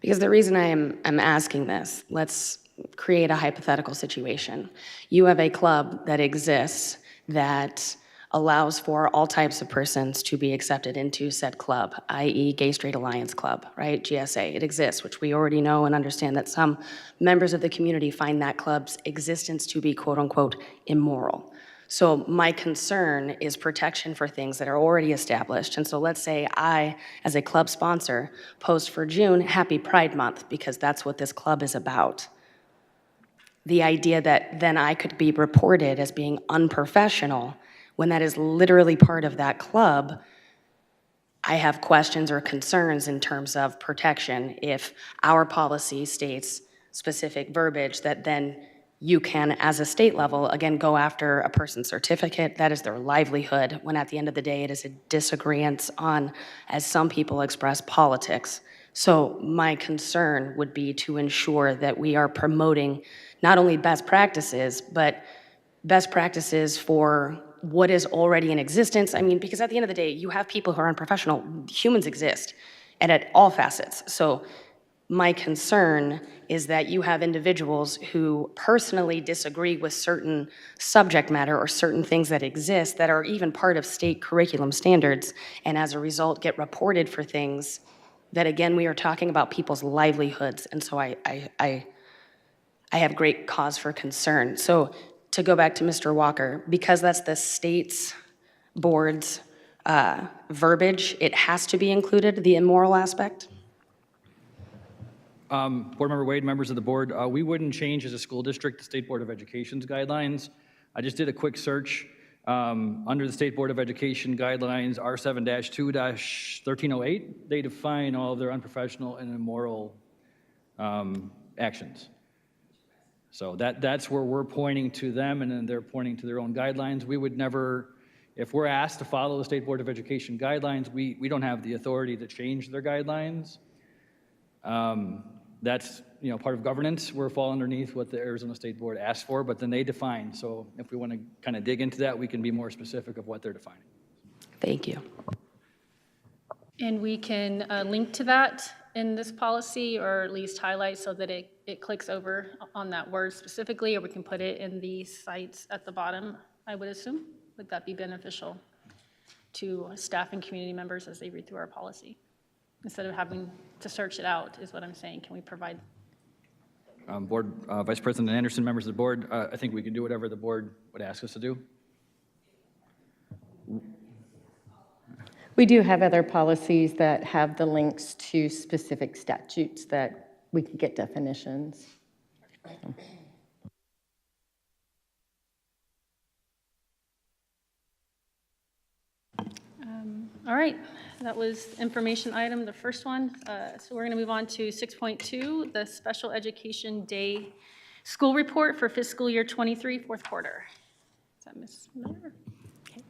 Because the reason I'm asking this, let's create a hypothetical situation. You have a club that exists that allows for all types of persons to be accepted into said club, i.e. Gay Straight Alliance Club, right? GSA. It exists, which we already know and understand that some members of the community find that club's existence to be quote unquote immoral. So my concern is protection for things that are already established. And so let's say I, as a club sponsor, post for June, Happy Pride Month, because that's what this club is about. The idea that then I could be reported as being unprofessional when that is literally part of that club, I have questions or concerns in terms of protection if our policy states specific verbiage that then you can, as a state level, again, go after a person's certificate. That is their livelihood, when at the end of the day, it is a disagreement on, as some people express, politics. So my concern would be to ensure that we are promoting not only best practices, but best practices for what is already in existence. I mean, because at the end of the day, you have people who are unprofessional. Humans exist, and at all facets. So my concern is that you have individuals who personally disagree with certain subject matter or certain things that exist that are even part of state curriculum standards, and as a result get reported for things that, again, we are talking about people's livelihoods. And so I have great cause for concern. So to go back to Mr. Walker, because that's the state's board's verbiage, it has to be included, the immoral aspect? Board Member Wade, members of the board, we wouldn't change as a school district the State Board of Education's guidelines. I just did a quick search. Under the State Board of Education guidelines, R7-2-1308, they define all of their unprofessional and immoral actions. So that's where we're pointing to them, and then they're pointing to their own guidelines. We would never, if we're asked to follow the State Board of Education guidelines, we don't have the authority to change their guidelines. That's part of governance. We're fall underneath what the Arizona State Board asked for, but then they define. So if we want to kind of dig into that, we can be more specific of what they're defining. Thank you. And we can link to that in this policy, or at least highlight so that it clicks over on that word specifically, or we can put it in the sites at the bottom, I would assume. Would that be beneficial to staff and community members as they read through our policy? Instead of having to search it out, is what I'm saying. Can we provide? Board Vice President Anderson, members of the board, I think we can do whatever the board would ask us to do. We do have other policies that have the links to specific statutes that we can get definitions. All right, that was information item, the first one. So we're going to move on to 6.2, the Special Education Day School Report for fiscal year 23, fourth quarter. Is that Ms. Miller? Okay.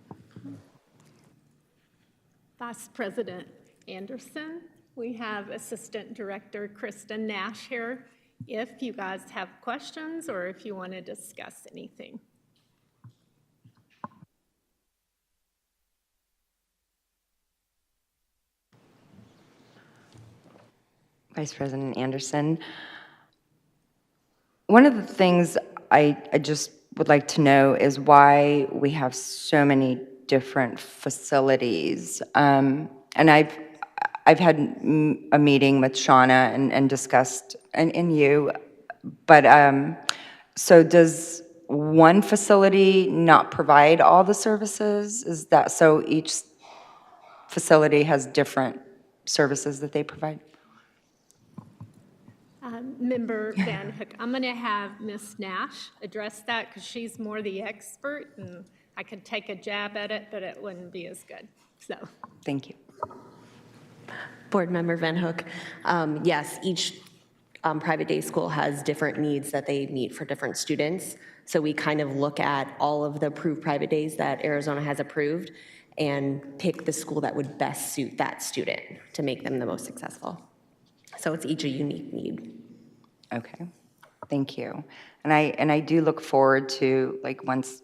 Vice President Anderson, we have Assistant Director Kristen Nash here if you guys have questions or if you want to discuss anything. Vice President Anderson, one of the things I just would like to know is why we have so many different facilities. And I've had a meeting with Shauna and discussed, and you, but so does one facility not provide all the services? Is that so each facility has different services that they provide? Member Van Hook, I'm going to have Ms. Nash address that because she's more the expert, and I could take a jab at it, but it wouldn't be as good. So, Thank you. Board Member Van Hook. Yes, each private day school has different needs that they meet for different students. So we kind of look at all of the approved private days that Arizona has approved and pick the school that would best suit that student to make them the most successful. So it's each a unique need. Okay, thank you. And I do look forward to, like, once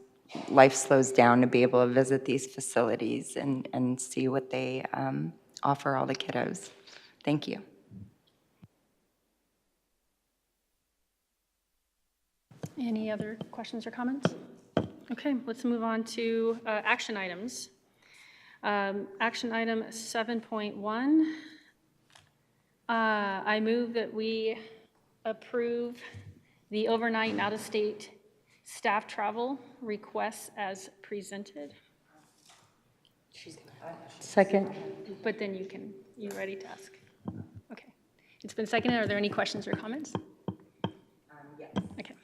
life slows down, to be able to visit these facilities and see what they offer all the kiddos. Thank you. Any other questions or comments? Okay, let's move on to action items. Action item 7.1. I move that we approve the overnight and out-of-state staff travel requests as presented. Second. But then you ready to ask? Okay. It's been seconded. Are there any questions or comments? Yes. Okay.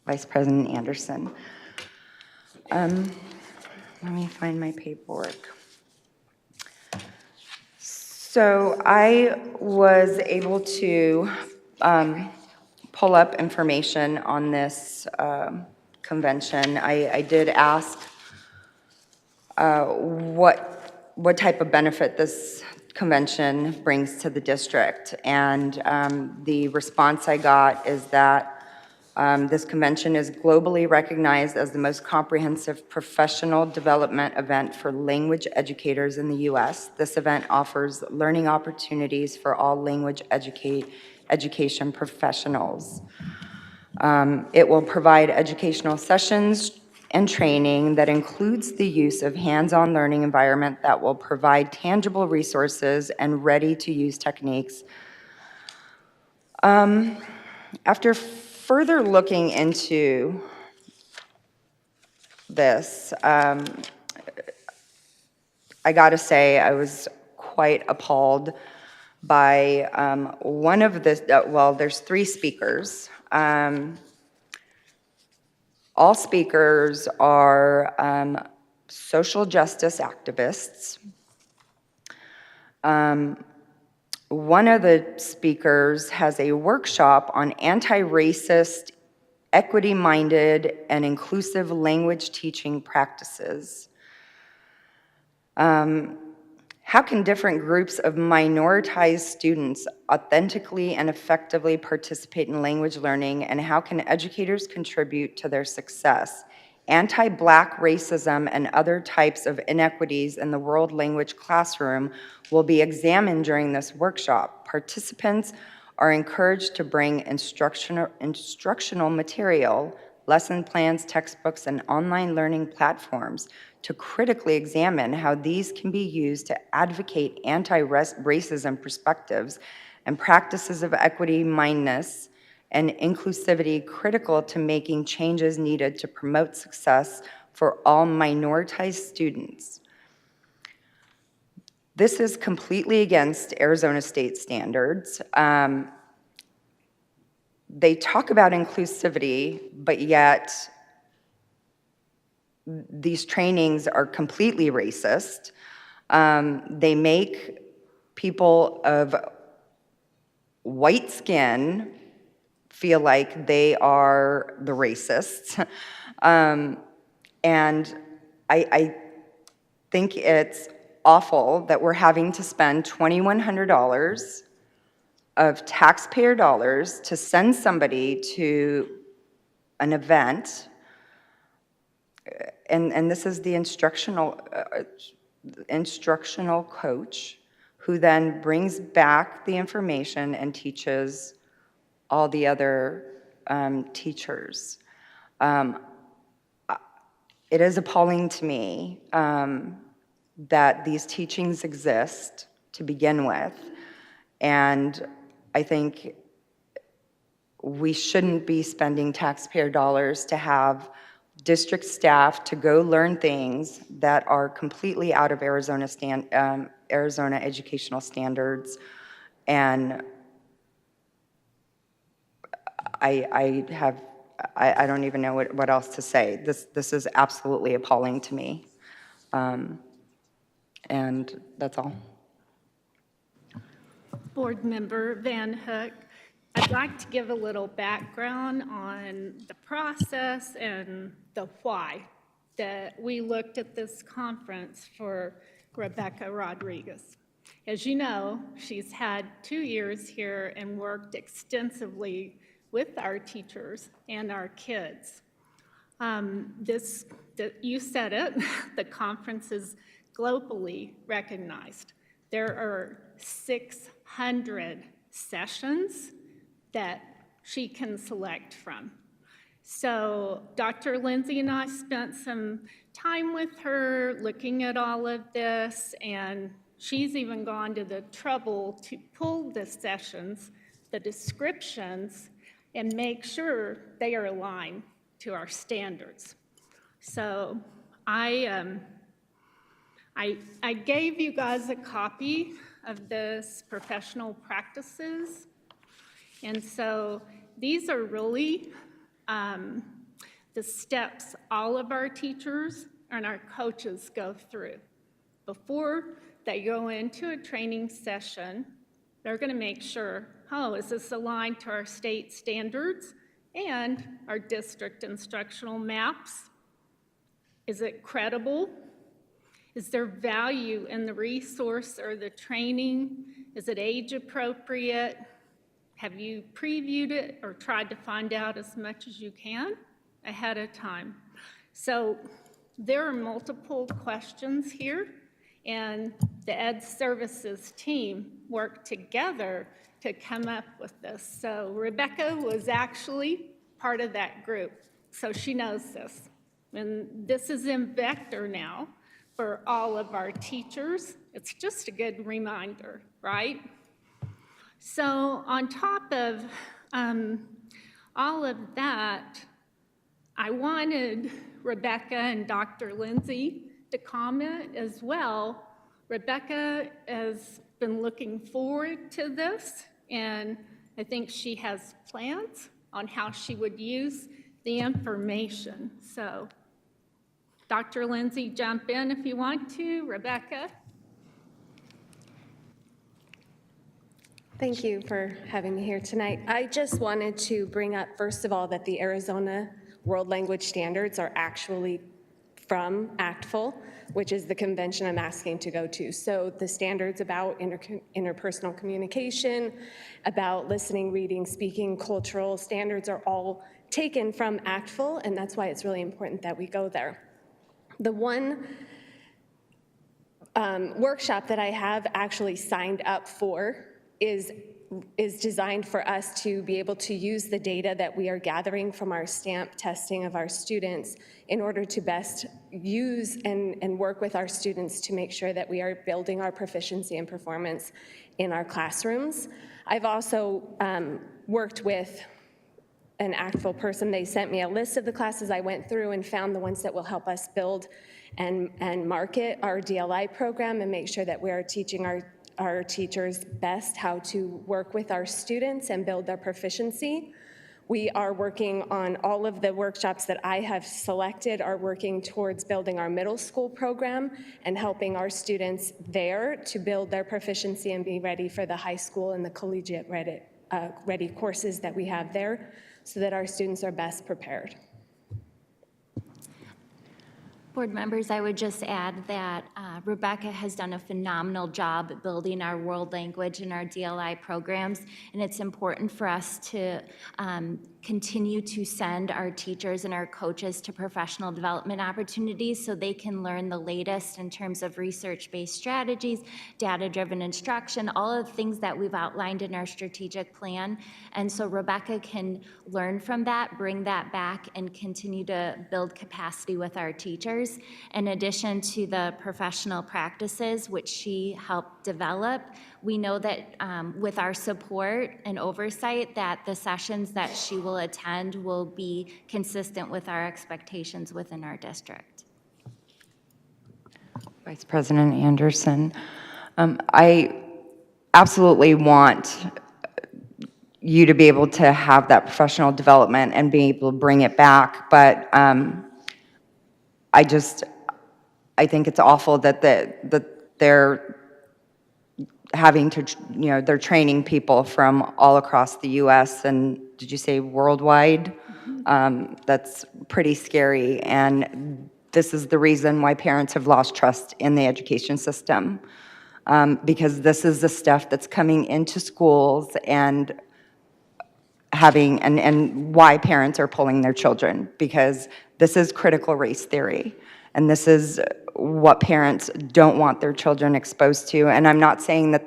Vice President Anderson. Let me find my paperwork. So I was able to pull up information on this convention. I did ask what type of benefit this convention brings to the district, and the response I got is that this convention is globally recognized as the most comprehensive professional development event for language educators in the U.S. This event offers learning opportunities for all language education professionals. It will provide educational sessions and training that includes the use of hands-on learning environment that will provide tangible resources and ready-to-use techniques. After further looking into this, I gotta say I was quite appalled by one of the, well, there's 3 speakers. All speakers are social justice activists. One of the speakers has a workshop on anti-racist, equity-minded, and inclusive language teaching practices. How can different groups of minoritized students authentically and effectively participate in language learning, and how can educators contribute to their success? Anti-Black racism and other types of inequities in the world language classroom will be examined during this workshop. Participants are encouraged to bring instructional material, lesson plans, textbooks, and online learning platforms to critically examine how these can be used to advocate anti-racism perspectives and practices of equity-mindedness and inclusivity critical to making changes needed to promote success for all minoritized students. This is completely against Arizona state standards. They talk about inclusivity, but yet these trainings are completely racist. They make people of white skin feel like they are the racists. And I think it's awful that we're having to spend $2,100 of taxpayer dollars to send somebody to an event, and this is the instructional coach who then brings back the information and teaches all the other teachers. It is appalling to me that these teachings exist to begin with, and I think we shouldn't be spending taxpayer dollars to have district staff to go learn things that are completely out of Arizona educational standards. And I don't even know what else to say. This is absolutely appalling to me. And that's all. Board Member Van Hook, I'd like to give a little background on the process and the why that we looked at this conference for Rebecca Rodriguez. As you know, she's had 2 years here and worked extensively with our teachers and our kids. You said it, the conference is globally recognized. There are 600 sessions that she can select from. So Dr. Lindsay and I spent some time with her looking at all of this, and she's even gone to the trouble to pull the sessions, the descriptions, and make sure they are aligned to our standards. So I gave you guys a copy of this professional practices. And so these are really the steps all of our teachers and our coaches go through. Before they go into a training session, they're going to make sure, oh, is this aligned to our state standards and our district instructional maps? Is it credible? Is there value in the resource or the training? Is it age appropriate? Have you previewed it or tried to find out as much as you can ahead of time? So there are multiple questions here, and the Ed Services team worked together to come up with this. So Rebecca was actually part of that group, so she knows this. And this is in vector now for all of our teachers. It's just a good reminder, right? So on top of all of that, I wanted Rebecca and Dr. Lindsay to comment as well. Rebecca has been looking forward to this, and I think she has plans on how she would use the information. So Dr. Lindsay, jump in if you want to. Rebecca. Thank you for having me here tonight. I just wanted to bring up, first of all, that the Arizona World Language Standards are actually from ACTFL, which is the convention I'm asking to go to. So the standards about interpersonal communication, about listening, reading, speaking, cultural standards are all taken from ACTFL, and that's why it's really important that we go there. The one workshop that I have actually signed up for is designed for us to be able to use the data that we are gathering from our stamp testing of our students in order to best use and work with our students to make sure that we are building our proficiency and performance in our classrooms. I've also worked with an ACTFL person. They sent me a list of the classes I went through and found the ones that will help us build and market our DLI program and make sure that we are teaching our teachers best how to work with our students and build their proficiency. We are working on all of the workshops that I have selected are working towards building our middle school program and helping our students there to build their proficiency and be ready for the high school and the collegiate ready courses that we have there so that our students are best prepared. Board members, I would just add that Rebecca has done a phenomenal job building our world language and our DLI programs, and it's important for us to continue to send our teachers and our coaches to professional development opportunities so they can learn the latest in terms of research-based strategies, data-driven instruction, all of the things that we've outlined in our strategic plan. And so Rebecca can learn from that, bring that back, and continue to build capacity with our teachers. In addition to the professional practices, which she helped develop, we know that with our support and oversight that the sessions that she will attend will be consistent with our expectations within our district. Vice President Anderson, I absolutely want you to be able to have that professional development and be able to bring it back, but I think it's awful that they're having to, they're training people from all across the US and, did you say worldwide? That's pretty scary, and this is the reason why parents have lost trust in the education system, because this is the stuff that's coming into schools and and why parents are pulling their children, because this is critical race theory, and this is what parents don't want their children exposed to. And I'm not saying that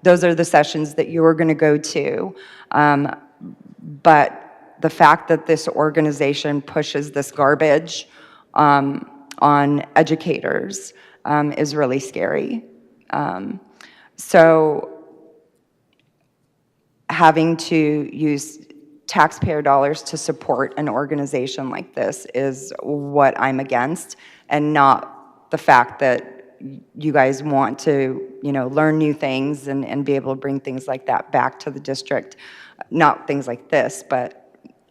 those are the sessions that you are going to go to, but the fact that this organization pushes this garbage on educators is really scary. So having to use taxpayer dollars to support an organization like this is what I'm against, and not the fact that you guys want to, learn new things and be able to bring things like that back to the district. Not things like this, but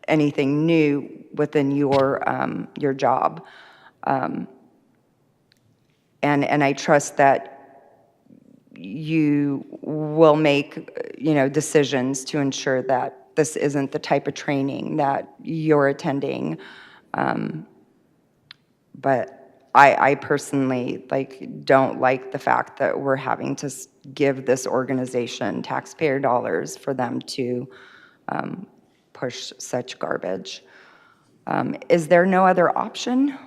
anything new within your job. And I trust that you will make, decisions to ensure that this isn't the type of training that you're attending. But I personally don't like the fact that we're having to give this organization taxpayer dollars for them to push such garbage. Is there no other option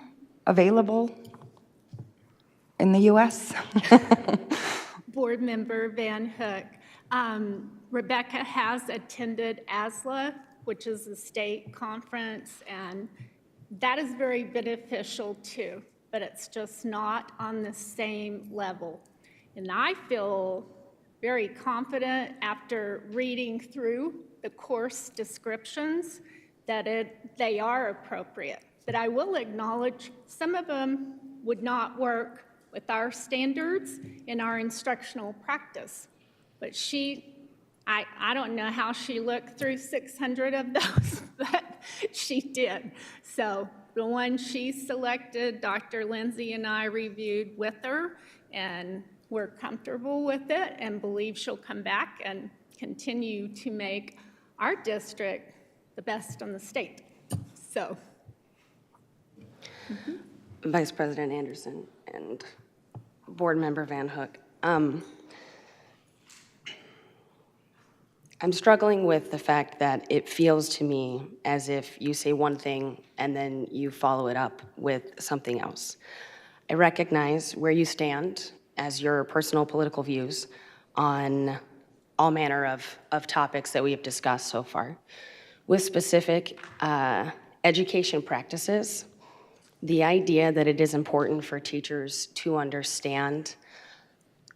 available in the US? Board Member Van Hook, Rebecca has attended ASLA, which is a state conference, and that is very beneficial too, but it's just not on the same level. And I feel very confident after reading through the course descriptions that they are appropriate. But I will acknowledge some of them would not work with our standards in our instructional practice. But I don't know how she looked through 600 of those, but she did. So the one she selected, Dr. Lindsay and I reviewed with her, and we're comfortable with it and believe she'll come back and continue to make our district the best in the state. So. Vice President Anderson and Board Member Van Hook, I'm struggling with the fact that it feels to me as if you say one thing and then you follow it up with something else. I recognize where you stand as your personal political views on all manner of topics that we have discussed so far. With specific education practices, the idea that it is important for teachers to understand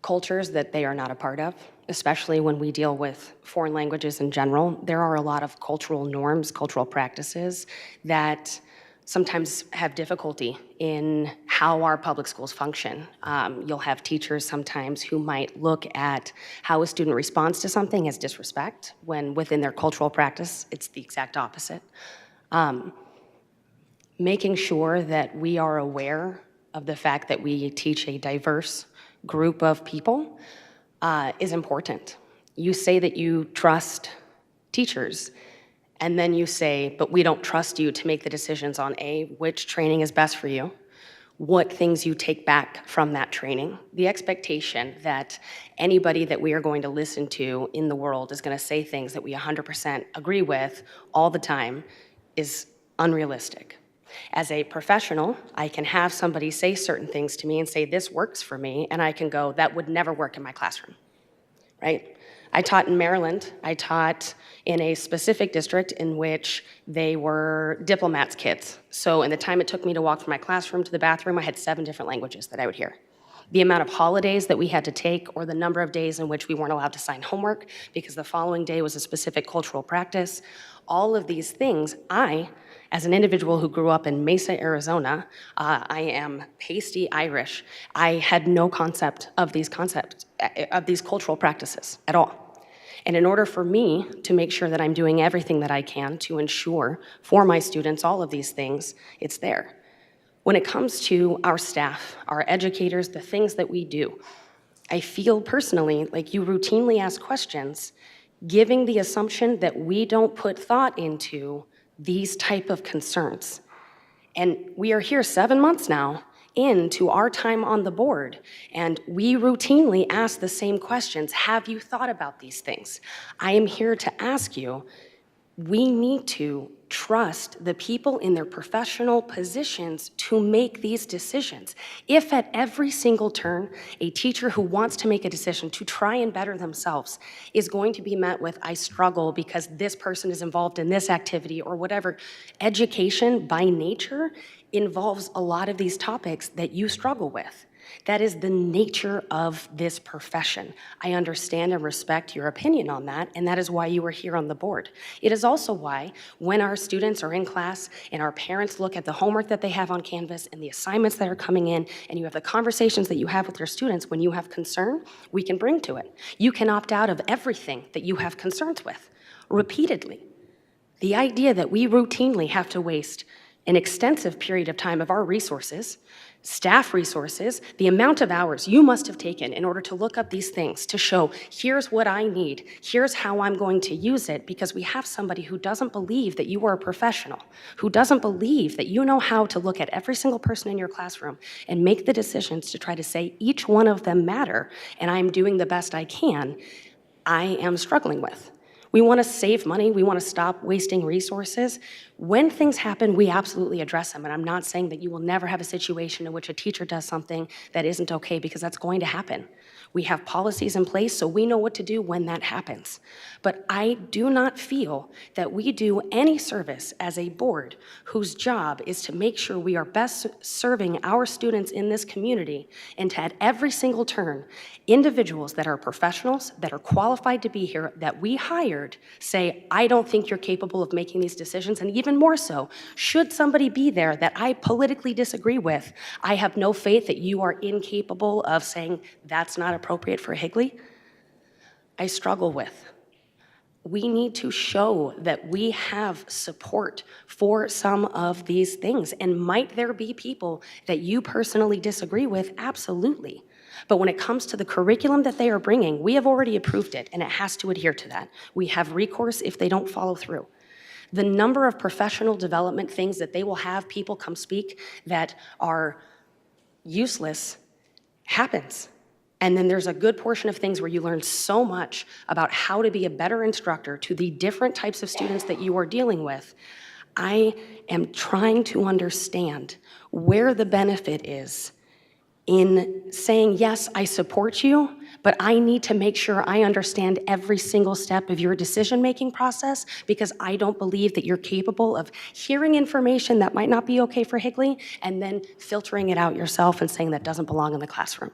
cultures that they are not a part of, especially when we deal with foreign languages in general. There are a lot of cultural norms, cultural practices that sometimes have difficulty in how our public schools function. You'll have teachers sometimes who might look at how a student responds to something as disrespect, when within their cultural practice, it's the exact opposite. Making sure that we are aware of the fact that we teach a diverse group of people is important. You say that you trust teachers, and then you say, but we don't trust you to make the decisions on which training is best for you, what things you take back from that training. The expectation that anybody that we are going to listen to in the world is going to say things that we 100% agree with all the time is unrealistic. As a professional, I can have somebody say certain things to me and say, this works for me, and I can go, that would never work in my classroom, right? I taught in Maryland. I taught in a specific district in which they were diplomats' kids. So in the time it took me to walk from my classroom to the bathroom, I had 7 different languages that I would hear. The amount of holidays that we had to take, or the number of days in which we weren't allowed to sign homework because the following day was a specific cultural practice, all of these things, as an individual who grew up in Mesa, Arizona, I am pasty Irish. I had no concept of these cultural practices at all. And in order for me to make sure that I'm doing everything that I can to ensure for my students all of these things, it's there. When it comes to our staff, our educators, the things that we do, I feel personally like you routinely ask questions, giving the assumption that we don't put thought into these type of concerns. And we are here 7 months now into our time on the board, and we routinely ask the same questions. Have you thought about these things? I am here to ask you, we need to trust the people in their professional positions to make these decisions. If at every single turn, a teacher who wants to make a decision to try and better themselves is going to be met with, I struggle because this person is involved in this activity or whatever, education by nature involves a lot of these topics that you struggle with. That is the nature of this profession. I understand and respect your opinion on that, and that is why you are here on the board. It is also why when our students are in class and our parents look at the homework that they have on Canvas and the assignments that are coming in, and you have the conversations that you have with your students, when you have concern, we can bring to it. You can opt out of everything that you have concerns with, repeatedly. The idea that we routinely have to waste an extensive period of time of our resources, staff resources, the amount of hours you must have taken in order to look up these things to show, here's what I need, here's how I'm going to use it, because we have somebody who doesn't believe that you are a professional, who doesn't believe that you know how to look at every single person in your classroom and make the decisions to try to say each one of them matter, and I'm doing the best I can, I am struggling with. We want to save money. We want to stop wasting resources. When things happen, we absolutely address them. And I'm not saying that you will never have a situation in which a teacher does something that isn't okay, because that's going to happen. We have policies in place, so we know what to do when that happens. But I do not feel that we do any service as a board whose job is to make sure we are best serving our students in this community, and to, at every single turn, individuals that are professionals, that are qualified to be here, that we hired, say, I don't think you're capable of making these decisions, and even more so, should somebody be there that I politically disagree with, I have no faith that you are incapable of saying that's not appropriate for Higley. I struggle with. We need to show that we have support for some of these things. And might there be people that you personally disagree with? Absolutely. But when it comes to the curriculum that they are bringing, we have already approved it, and it has to adhere to that. We have recourse if they don't follow through. The number of professional development things that they will have people come speak that are useless happens. And then there's a good portion of things where you learn so much about how to be a better instructor to the different types of students that you are dealing with. I am trying to understand where the benefit is in saying, yes, I support you, but I need to make sure I understand every single step of your decision-making process, because I don't believe that you're capable of hearing information that might not be okay for Higley and then filtering it out yourself and saying that doesn't belong in the classroom.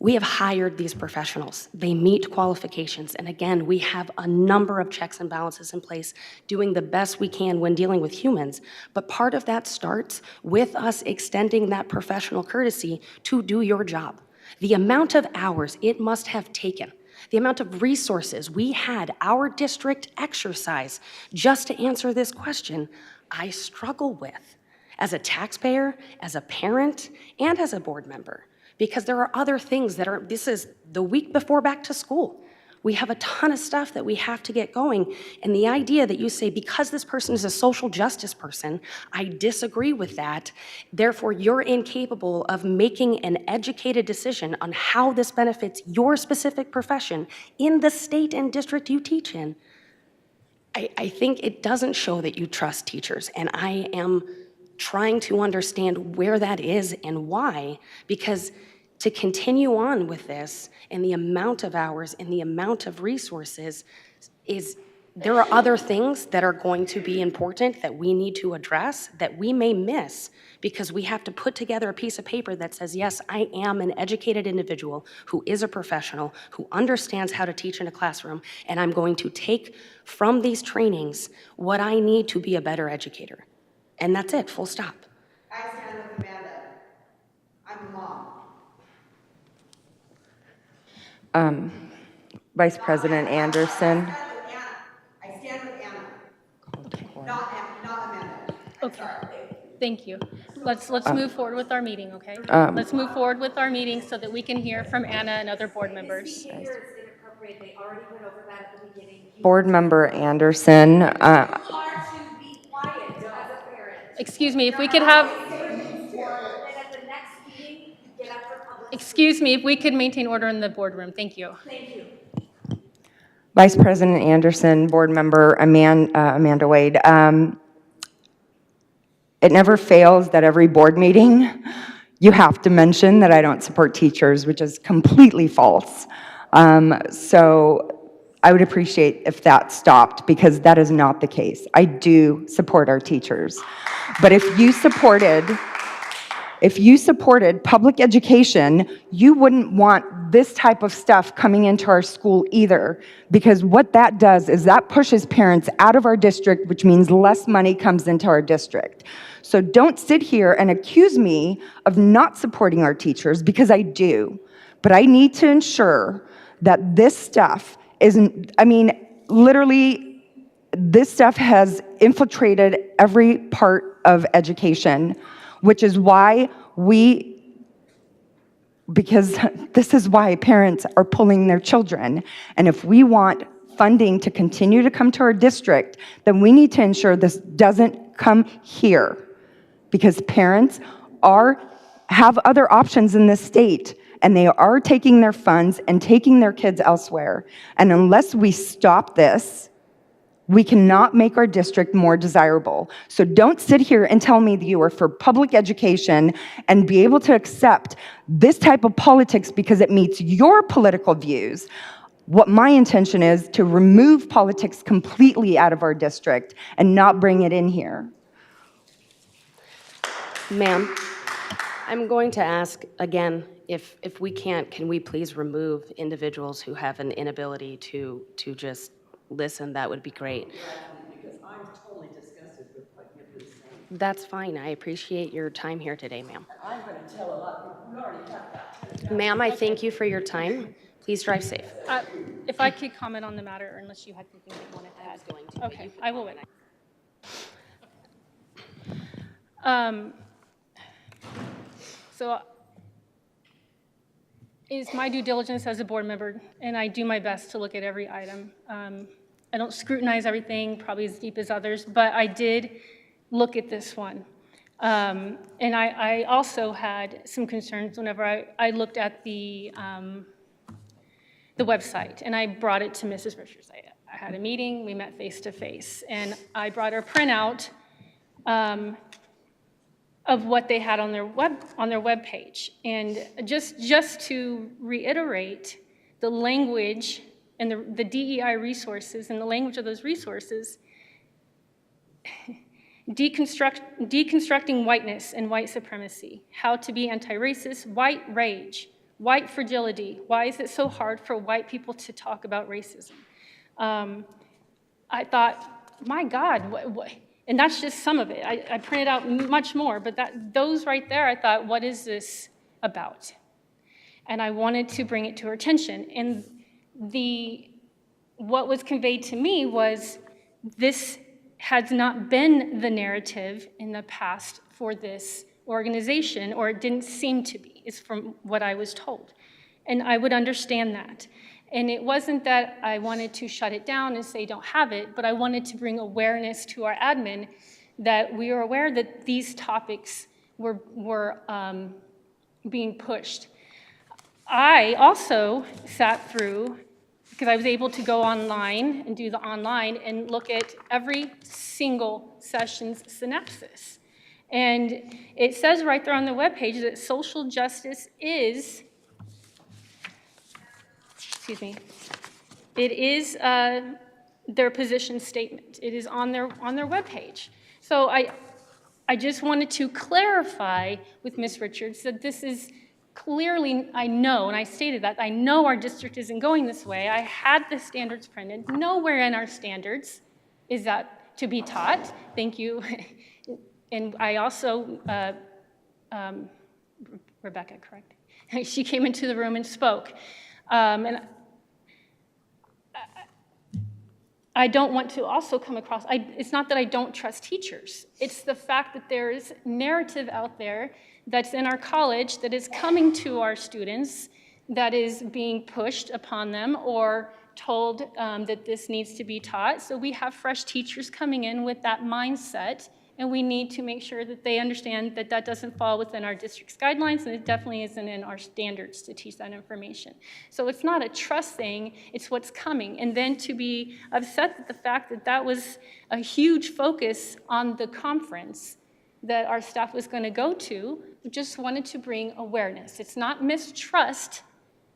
We have hired these professionals. They meet qualifications. And again, we have a number of checks and balances in place, doing the best we can when dealing with humans. But part of that starts with us extending that professional courtesy to do your job. The amount of hours it must have taken, the amount of resources we had our district exercise just to answer this question, I struggle with as a taxpayer, as a parent, and as a board member. Because there are other things that are, this is the week before back to school. We have a ton of stuff that we have to get going. And the idea that you say, because this person is a social justice person, I disagree with that, therefore you're incapable of making an educated decision on how this benefits your specific profession in the state and district you teach in, I think it doesn't show that you trust teachers. And I am trying to understand where that is and why, because to continue on with this and the amount of hours and the amount of resources there are other things that are going to be important that we need to address that we may miss because we have to put together a piece of paper that says, yes, I am an educated individual who is a professional, who understands how to teach in a classroom, and I'm going to take from these trainings what I need to be a better educator. And that's it, full stop. I stand with Amanda. I'm a mom. Vice President Anderson. I stand with Anna. Not Amanda. Okay. Thank you. Let's move forward with our meeting, okay? Let's move forward with our meeting so that we can hear from Anna and other board members. Board Member Anderson, Excuse me, if we could have, excuse me, if we could maintain order in the boardroom. Thank you. Vice President Anderson, Board Member Amanda Wade. It never fails that every board meeting, you have to mention that I don't support teachers, which is completely false. So I would appreciate if that stopped, because that is not the case. I do support our teachers. But if you supported public education, you wouldn't want this type of stuff coming into our school either, because what that does is that pushes parents out of our district, which means less money comes into our district. So don't sit here and accuse me of not supporting our teachers, because I do. But I need to ensure that this stuff isn't, I mean, literally, this stuff has infiltrated every part of education, which is why because this is why parents are pulling their children. And if we want funding to continue to come to our district, then we need to ensure this doesn't come here, because parents have other options in this state, and they are taking their funds and taking their kids elsewhere. And unless we stop this, we cannot make our district more desirable. So don't sit here and tell me that you are for public education and be able to accept this type of politics because it meets your political views. What my intention is to remove politics completely out of our district and not bring it in here. Ma'am, I'm going to ask again, if we can't, can we please remove individuals who have an inability to just listen? That would be great. Because I'm totally disgusted with what you've been saying. That's fine. I appreciate your time here today, ma'am. I'm going to tell a lot of people. We already have that. Ma'am, I thank you for your time. Please drive safe. If I could comment on the matter, unless you had something you wanted to add. Okay, I will wait. So it's my due diligence as a board member, and I do my best to look at every item. I don't scrutinize everything, probably as deep as others, but I did look at this one. And I also had some concerns whenever I looked at the website, and I brought it to Mrs. Richards. I had a meeting, we met face-to-face, and I brought her printout of what they had on their web page. And just to reiterate, the language and the DEI resources and the language of those resources, deconstructing whiteness and white supremacy, how to be anti-racist, white rage, white fragility. Why is it so hard for white people to talk about racism? I thought, my God, what? And that's just some of it. I printed out much more, but those right there, I thought, what is this about? And I wanted to bring it to her attention. And what was conveyed to me was this has not been the narrative in the past for this organization, or it didn't seem to be, is from what I was told. And I would understand that. And it wasn't that I wanted to shut it down and say don't have it, but I wanted to bring awareness to our admin that we are aware that these topics were being pushed. I also sat through, because I was able to go online and do the online and look at every single session's synopsis. And it says right there on the webpage that social justice is, it is their position statement. It is on their webpage. So I just wanted to clarify with Ms. Richards that this is clearly, I know, and I stated that, I know our district isn't going this way. I had the standards printed. Nowhere in our standards is that to be taught. Thank you. And I also, Rebecca, correct? She came into the room and spoke. And I don't want to also come across, it's not that I don't trust teachers. It's the fact that there is narrative out there that's in our college that is coming to our students, that is being pushed upon them or told that this needs to be taught. So we have fresh teachers coming in with that mindset, and we need to make sure that they understand that that doesn't fall within our district's guidelines, and it definitely isn't in our standards to teach that information. So it's not a trust thing, it's what's coming. And then to be upset at the fact that that was a huge focus on the conference that our staff was going to go to, we just wanted to bring awareness. It's not mistrust.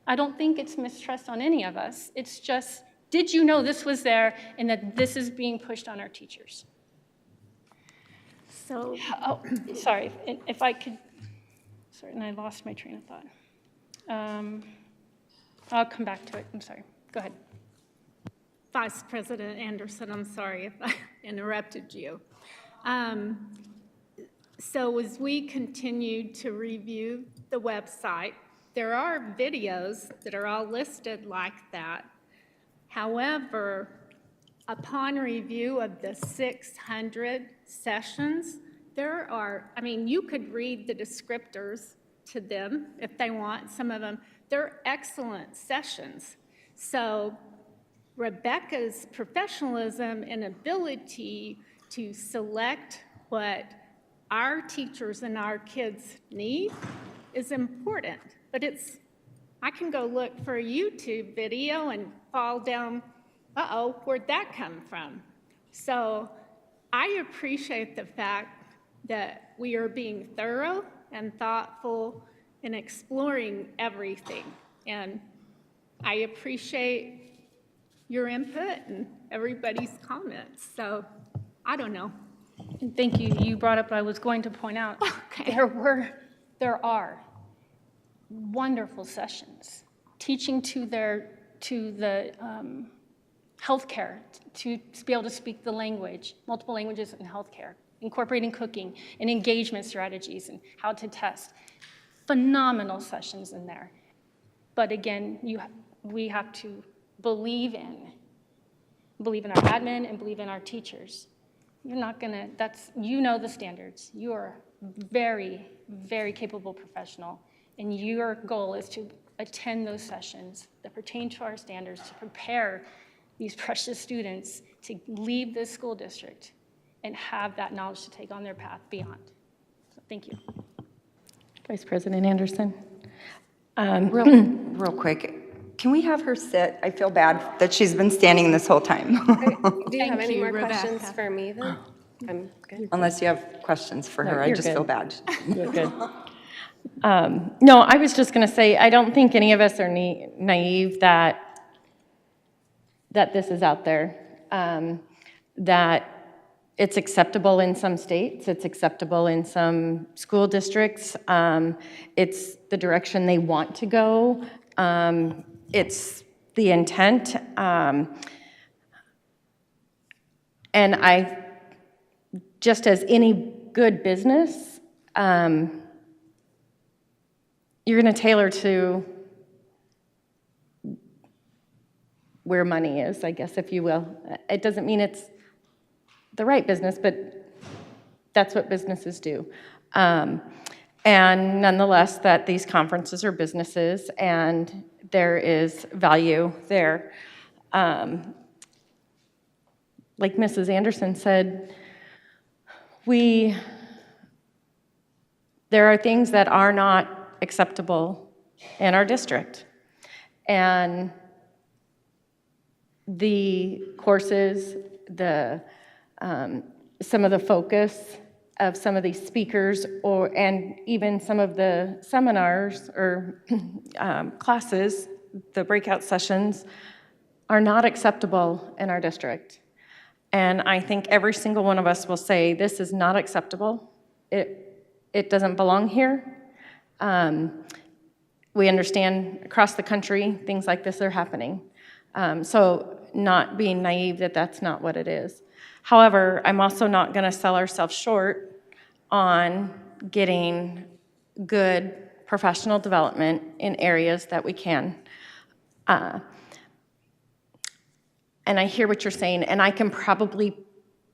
I don't think it's mistrust on any of us. It's just, did you know this was there and that this is being pushed on our teachers? So, oh, sorry, if I could, sorry, and I lost my train of thought. I'll come back to it, I'm sorry, go ahead. Vice President Anderson, I'm sorry if I interrupted you. So as we continue to review the website, there are videos that are all listed like that. However, upon review of the 600 sessions, there are, I mean, you could read the descriptors to them if they want, some of them. They're excellent sessions. So Rebecca's professionalism and ability to select what our teachers and our kids need is important. But it's, I can go look for a YouTube video and fall down, uh-oh, where'd that come from? So I appreciate the fact that we are being thorough and thoughtful in exploring everything. And I appreciate your input and everybody's comments. So I don't know. And thank you. You brought up what I was going to point out. Okay. There are wonderful sessions teaching to the healthcare, to be able to speak the language, multiple languages in healthcare, incorporating cooking and engagement strategies and how to test. Phenomenal sessions in there. But again, we have to believe in our admin and believe in our teachers. You're not gonna, you know the standards. You are very, very capable professional, and your goal is to attend those sessions that pertain to our standards to prepare these precious students to leave this school district and have that knowledge to take on their path beyond. So thank you. Vice President Anderson. Real quick, can we have her sit? I feel bad that she's been standing this whole time. Do you have any more Rebecca. questions for me then? I'm good. Unless you have questions for her, I you're just good. feel bad. You're good. No, I was just going to say, I don't think any of us are naive that this is out there, that it's acceptable in some states, it's acceptable in some school districts, it's the direction they want to go, it's the intent, and just as any good business, you're going to tailor to where money is, I guess, if you will. It doesn't mean it's the right business, but that's what businesses do. And nonetheless, that these conferences are businesses, and there is value there. Like Mrs. Anderson said, there are things that are not acceptable in our district. And the courses, some of the focus of some of these speakers, and even some of the seminars or classes, the breakout sessions, are not acceptable in our district. And I think every single one of us will say, this is not acceptable. It doesn't belong here. We understand across the country, things like this are happening. So not being naive that that's not what it is. However, I'm also not going to sell ourselves short on getting good professional development in areas that we can. and I hear what you're saying, and I can probably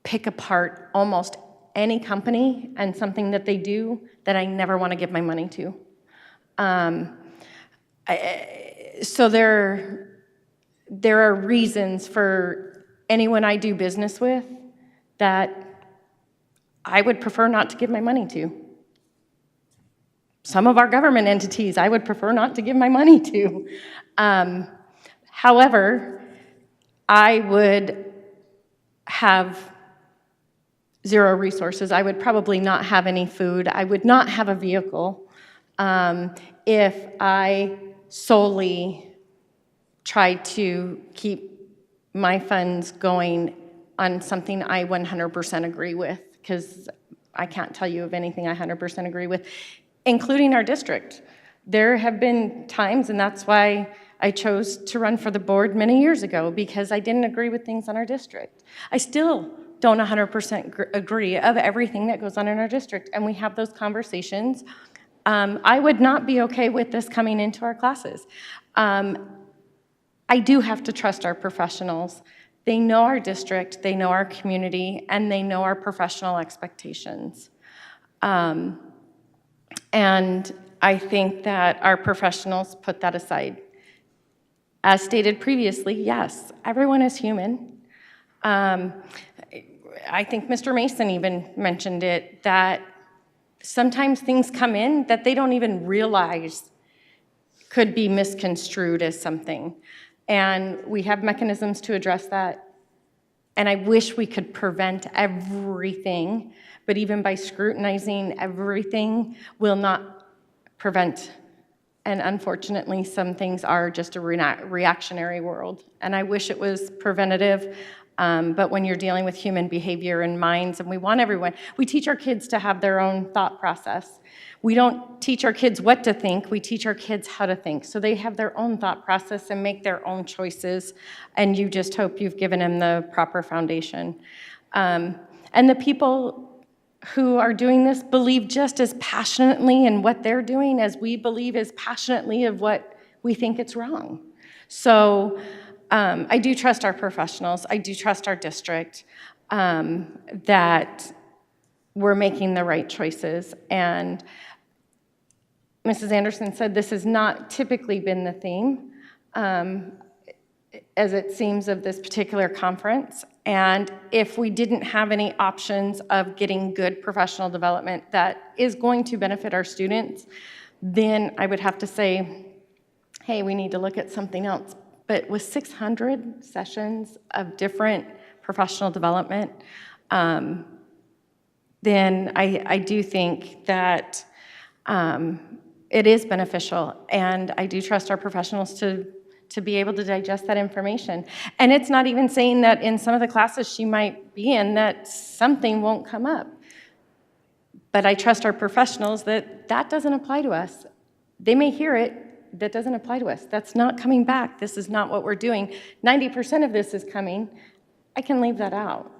pick apart almost any company and something that they do that I never want to give my money to. So there are reasons for anyone I do business with that I would prefer not to give my money to. Some of our government entities I would prefer not to give my money to. However, I would have zero resources. I would probably not have any food. I would not have a vehicle if I solely tried to keep my funds going on something I 100% agree with, because I can't tell you of anything I 100% agree with, including our district. There have been times, and that's why I chose to run for the board many years ago, because I didn't agree with things on our district. I still don't 100% agree of everything that goes on in our district, and we have those conversations. I would not be okay with this coming into our classes. I do have to trust our professionals. They know our district, they know our community, and they know our professional expectations. And I think that our professionals put that aside. As stated previously, yes, everyone is human. I think Mr. Mason even mentioned it, that sometimes things come in that they don't even realize could be misconstrued as something. And we have mechanisms to address that. And I wish we could prevent everything, but even by scrutinizing everything will not prevent. And unfortunately, some things are just a reactionary world. And I wish it was preventative, but when you're dealing with human behavior and minds, and we teach our kids to have their own thought process. We don't teach our kids what to think, we teach our kids how to think. So they have their own thought process and make their own choices, and you just hope you've given them the proper foundation. And the people who are doing this believe just as passionately in what they're doing as we believe as passionately of what we think it's wrong. So I do trust our professionals, I do trust our district, that we're making the right choices. And Mrs. Anderson said this has not typically been the theme, as it seems, of this particular conference. And if we didn't have any options of getting good professional development that is going to benefit our students, then I would have to say, hey, we need to look at something else. But with 600 sessions of different professional development, then I do think that it is beneficial, and I do trust our professionals to be able to digest that information. And it's not even saying that in some of the classes she might be in that something won't come up. But I trust our professionals that that doesn't apply to us. They may hear it, that doesn't apply to us. That's not coming back. This is not what we're doing. 90% of this is coming. I can leave that out.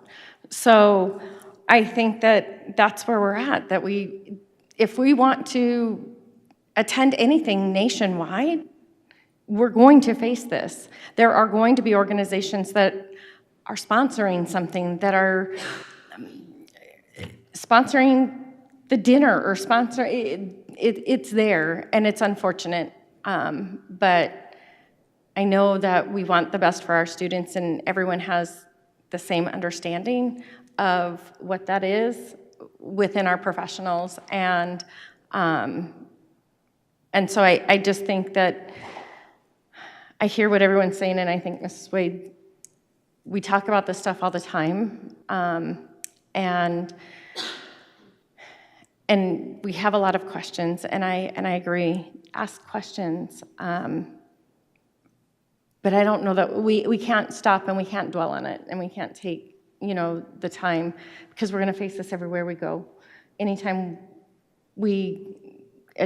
So I think that that's where we're at, that if we want to attend anything nationwide, we're going to face this. There are going to be organizations that are sponsoring something, that are sponsoring the dinner or it's there, and it's unfortunate. But I know that we want the best for our students, and everyone has the same understanding of what that is within our professionals. And so I just think that I hear what everyone's saying, and I think, Mrs. Wade, we talk about this stuff all the time, and we have a lot of questions, and I agree, ask questions, but I don't know that we can't stop and we can't dwell on it, and we can't take, the time, because we're going to face this everywhere we go. Anytime we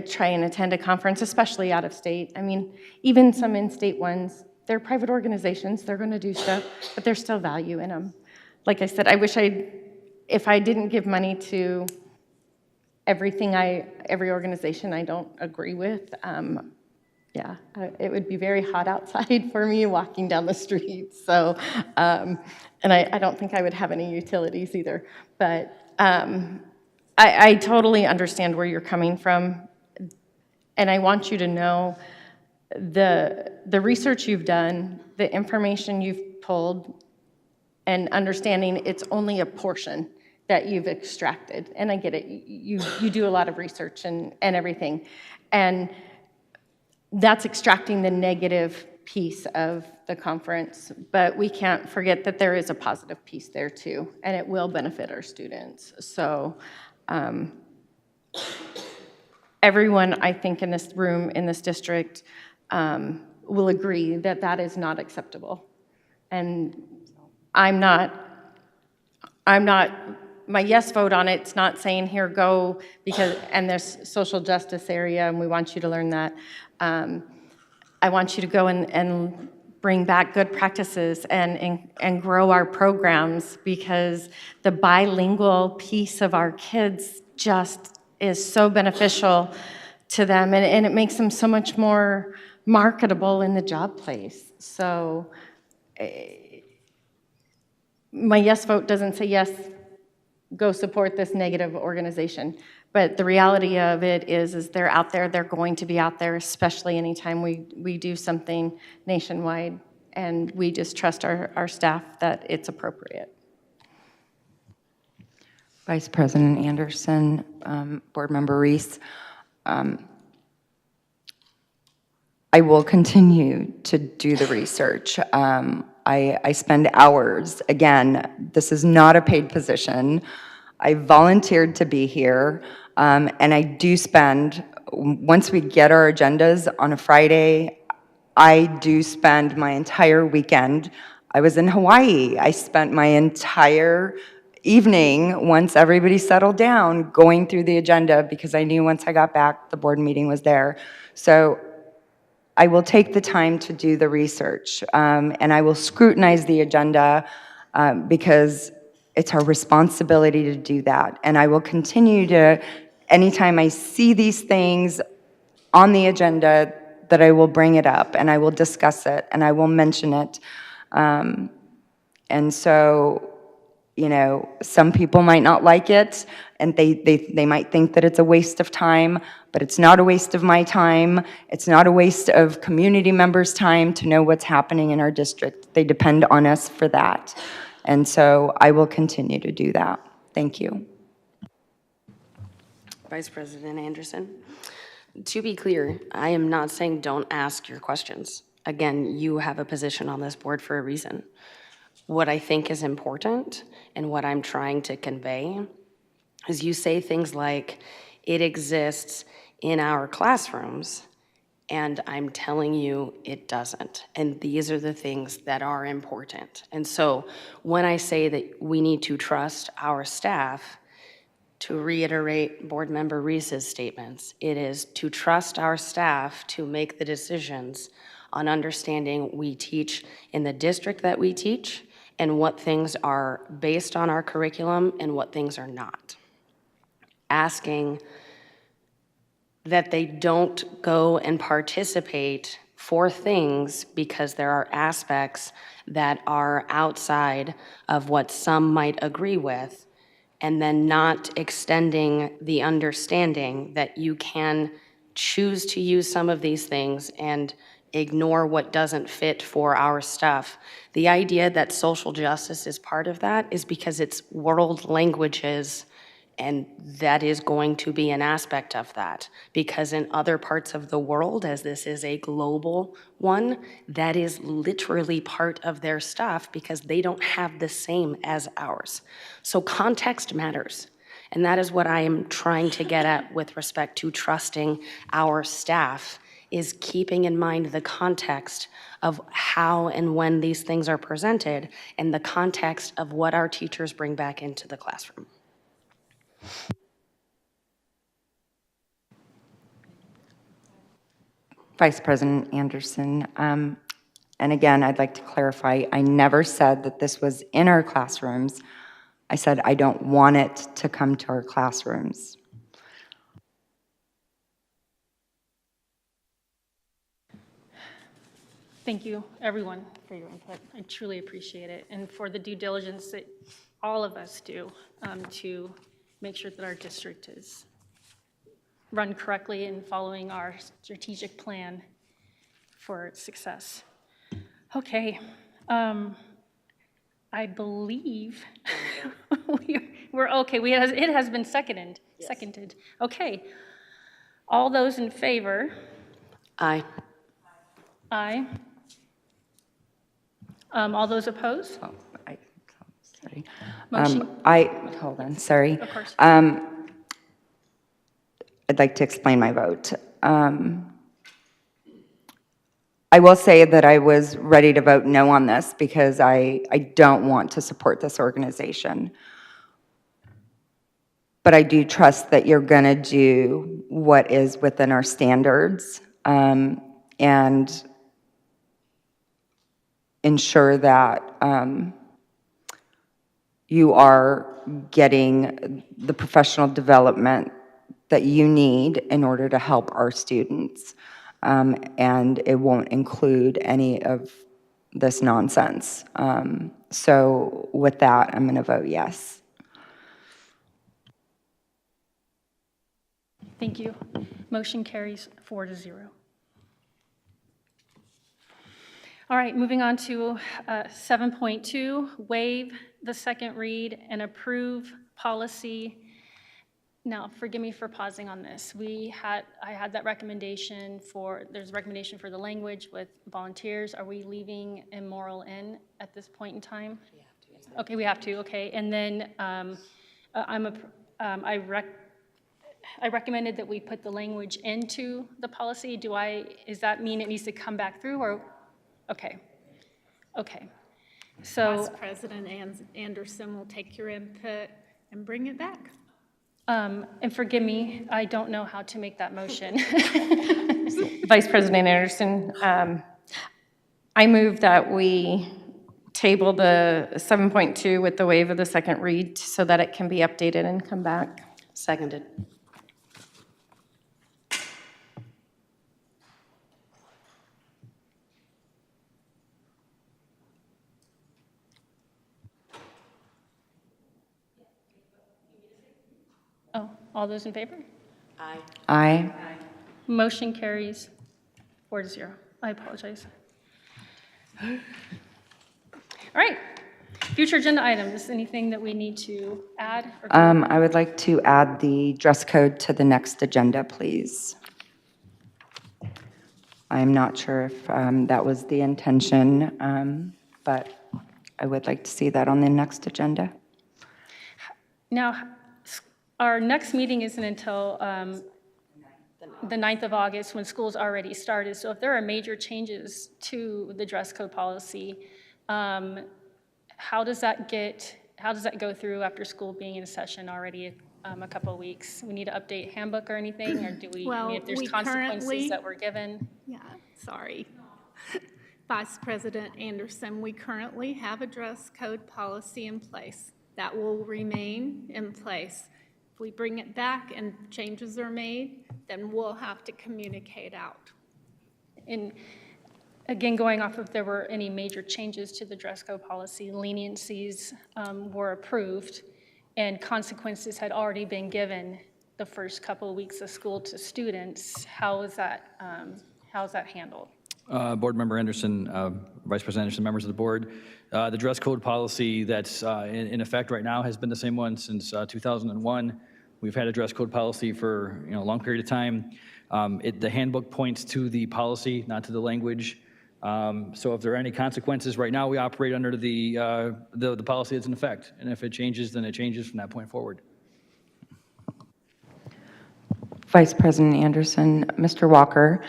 try and attend a conference, especially out of state. I mean, even some in-state ones, they're private organizations, they're going to do stuff, but there's still value in them. Like I said, I wish if I didn't give money to every organization I don't agree with, Yeah, it would be very hot outside for me walking down the street. So, and I don't think I would have any utilities either. But I totally understand where you're coming from. And I want you to know the research you've done, the information you've pulled, and understanding it's only a portion that you've extracted. And I get it. You do a lot of research and everything. And that's extracting the negative piece of the conference, but we can't forget that there is a positive piece there too, and it will benefit our students. So everyone, I think, in this room, in this district, will agree that that is not acceptable. And I'm not, my yes vote on it's not saying here, go, because, and there's social justice area, and we want you to learn that. I want you to go and bring back good practices and grow our programs, because the bilingual piece of our kids just is so beneficial to them, and it makes them so much more marketable in the job place. So my yes vote doesn't say yes, go support this negative organization. But the reality of it is they're out there, they're going to be out there, especially anytime we do something nationwide, and we just trust our staff that it's appropriate. Vice President Anderson, Board Member Reese, I will continue to do the research. I spend hours. Again, this is not a paid position. I volunteered to be here, and I do spend, once we get our agendas on a Friday, I do spend my entire weekend. I was in Hawaii. I spent my entire evening, once everybody settled down, going through the agenda, because I knew once I got back, the board meeting was there. So I will take the time to do the research, and I will scrutinize the agenda, because it's our responsibility to do that. And I will continue to, anytime I see these things on the agenda, that I will bring it up, and I will discuss it, and I will mention it. And so, you know, some people might not like it, and they might think that it's a waste of time, but it's not a waste of my time. It's not a waste of community members' time to know what's happening in our district. They depend on us for that. And so I will continue to do that. Thank you. Vice President Anderson. To be clear, I am not saying don't ask your questions. Again, you have a position on this board for a reason. What I think is important and what I'm trying to convey is you say things like, it exists in our classrooms, and I'm telling you it doesn't. And these are the things that are important. And so when I say that we need to trust our staff, to reiterate Board Member Reese's statements, it is to trust our staff to make the decisions on understanding we teach in the district that we teach, and what things are based on our curriculum and what things are not. Asking that they don't go and participate for things because there are aspects that are outside of what some might agree with, and then not extending the understanding that you can choose to use some of these things and ignore what doesn't fit for our stuff. The idea that social justice is part of that is because it's world languages, and that is going to be an aspect of that. Because in other parts of the world, as this is a global one, that is literally part of their stuff because they don't have the same as ours. So context matters. And that is what I am trying to get at with respect to trusting our staff, is keeping in mind the context of how and when these things are presented, and the context of what our teachers bring back into the classroom. Vice President Anderson, and again, I'd like to clarify, I never said that this was in our classrooms. I said I don't want it to come to our classrooms. Thank you, everyone, for your input. I truly appreciate it, and for the due diligence that all of us do to make sure that our district is run correctly and following our strategic plan for success. Okay, I believe we're okay. It has been seconded. Yes. Seconded. Okay. All those in favor? Aye. Aye. All those opposed? Sorry. Motion. Hold on, sorry. Of course. I'd like to explain my vote. I will say that I was ready to vote no on this because I don't want to support this organization. But I do trust that you're going to do what is within our standards and ensure that you are getting the professional development that you need in order to help our students. And it won't include any of this nonsense. So with that, I'm going to vote yes. Thank you. Motion carries 4-0. All right, moving on to 7.2, waive the second read and approve policy. Now, forgive me for pausing on this. I had that recommendation there's a recommendation for the language with volunteers. Are we leaving immoral in at this point in time? Okay, we have to, okay. And then I recommended that we put the language into the policy. Does that mean it needs to come back through or? Okay. Okay. So. Vice President Anderson will take your input and bring it back. And forgive me, I don't know how to make that motion. Vice President Anderson, I move that we table the 7.2 with the waive of the second read so that it can be updated and come back. Seconded. Oh, all those in favor? Aye. Aye. Motion carries 4-0. I apologize. All right. Future agenda items, anything that we need to add? Or I would like to add the dress code to the next agenda, please. I'm not sure if that was the intention, but I would like to see that on the next agenda. Now, our next meeting isn't until the 9th of August when school's already started. So if there are major changes to the dress code policy, how does that go through after school being in session already a couple of weeks? We need to update handbook or anything, or do we, if there's consequences that were given? Yeah, sorry. Vice President Anderson, we currently have a dress code policy in place. That will remain in place. If we bring it back and changes are made, then we'll have to communicate out. And again, going off if there were any major changes to the dress code policy, leniencies were approved and consequences had already been given the first couple of weeks of school to students. How is that handled? Board Member Anderson, Vice President Anderson, members of the board, the dress code policy that's in effect right now has been the same one since 2001. We've had a dress code policy for a long period of time. The handbook points to the policy, not to the language. So if there are any consequences, right now we operate under the policy that's in effect. And if it changes, then it changes from that point forward. Vice President Anderson, Mr. Walker,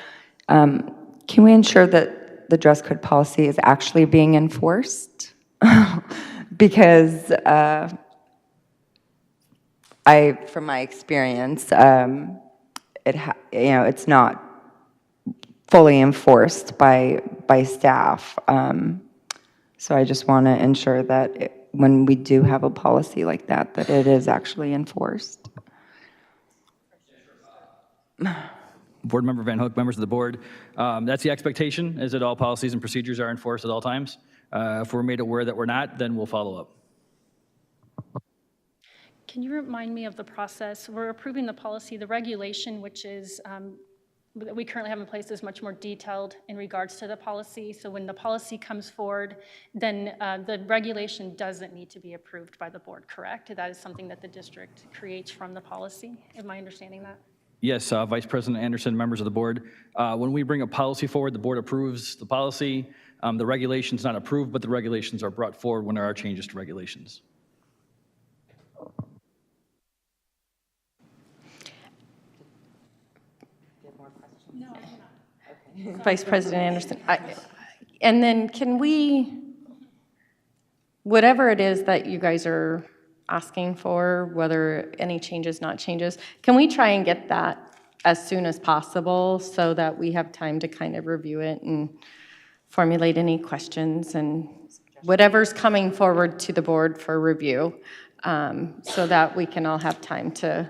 can we ensure that the dress code policy is actually being enforced? Because from my experience, it's not fully enforced by staff. So I just want to ensure that when we do have a policy like that, that it is actually enforced. Board Member Van Hook, members of the board. That's the expectation, is that all policies and procedures are enforced at all times. If we're made aware that we're not, then we'll follow up. Can you remind me of the process? We're approving the policy, the regulation, which is, that we currently have in place is much more detailed in regards to the policy. So when the policy comes forward, then the regulation doesn't need to be approved by the board, correct? That is something that the district creates from the policy. Am I understanding that? Yes, Vice President Anderson, members of the board. When we bring a policy forward, the board approves the policy. The regulation's not approved, but the regulations are brought forward when there are changes to regulations. Vice President Anderson. And then can we, whatever it is that you guys are asking for, whether any changes, not changes, can we try and get that as soon as possible so that we have time to kind of review it and formulate any questions and whatever's coming forward to the board for review, so that we can all have time to,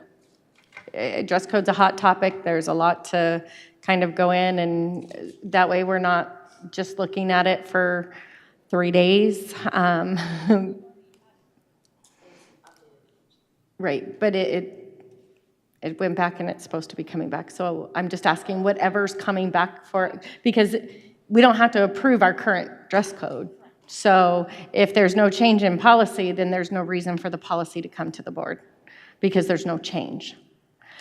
dress code's a hot topic. There's a lot to kind of go in, and that way we're not just looking at it for 3 days. Right, but it went back and it's supposed to be coming back. So I'm just asking whatever's coming back for, because we don't have to approve our current dress code. So if there's no change in policy, then there's no reason for the policy to come to the board because there's no change.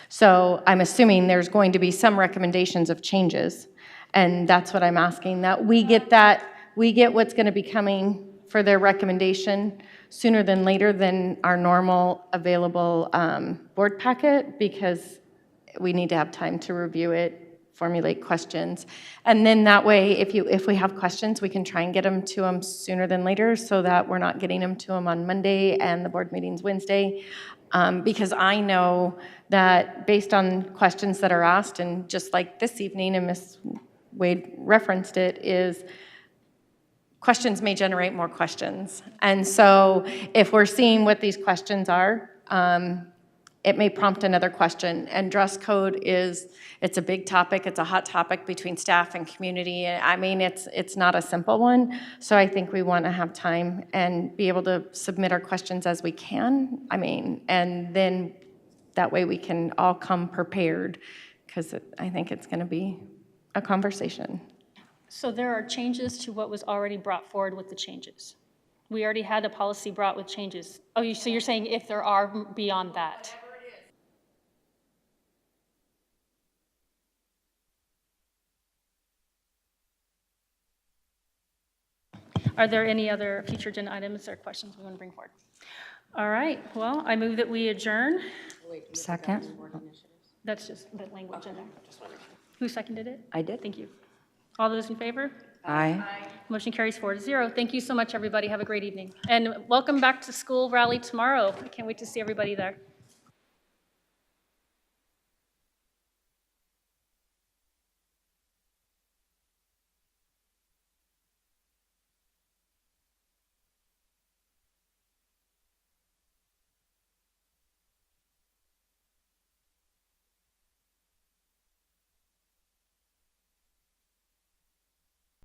So I'm assuming there's going to be some recommendations of changes. And that's what I'm asking, that we get what's going to be coming for their recommendation sooner than later than our normal available board packet, because we need to have time to review it, formulate questions. And then that way, if we have questions, we can try and get them to them sooner than later so that we're not getting them to them on Monday and the board meeting's Wednesday. Because I know that based on questions that are asked, and just like this evening, and Ms. Wade referenced it, is questions may generate more questions. And so if we're seeing what these questions are, it may prompt another question. And dress code it's a big topic. It's a hot topic between staff and community. I mean, it's not a simple one. So I think we want to have time and be able to submit our questions as we can. I mean, and then that way we can all come prepared, because I think it's going to be a conversation. So there are changes to what was already brought forward with the changes. We already had a policy brought with changes. Oh, so you're saying if there are beyond that? Are there any other future agenda items or questions we want to bring forward? All right, well, I move that we adjourn. Second. That's just the language in there. Who seconded it? I did. Thank you. All those in favor? Aye. Motion carries 4-0. Thank you so much, everybody. Have a great evening. And welcome back to school rally tomorrow. I can't wait to see everybody there.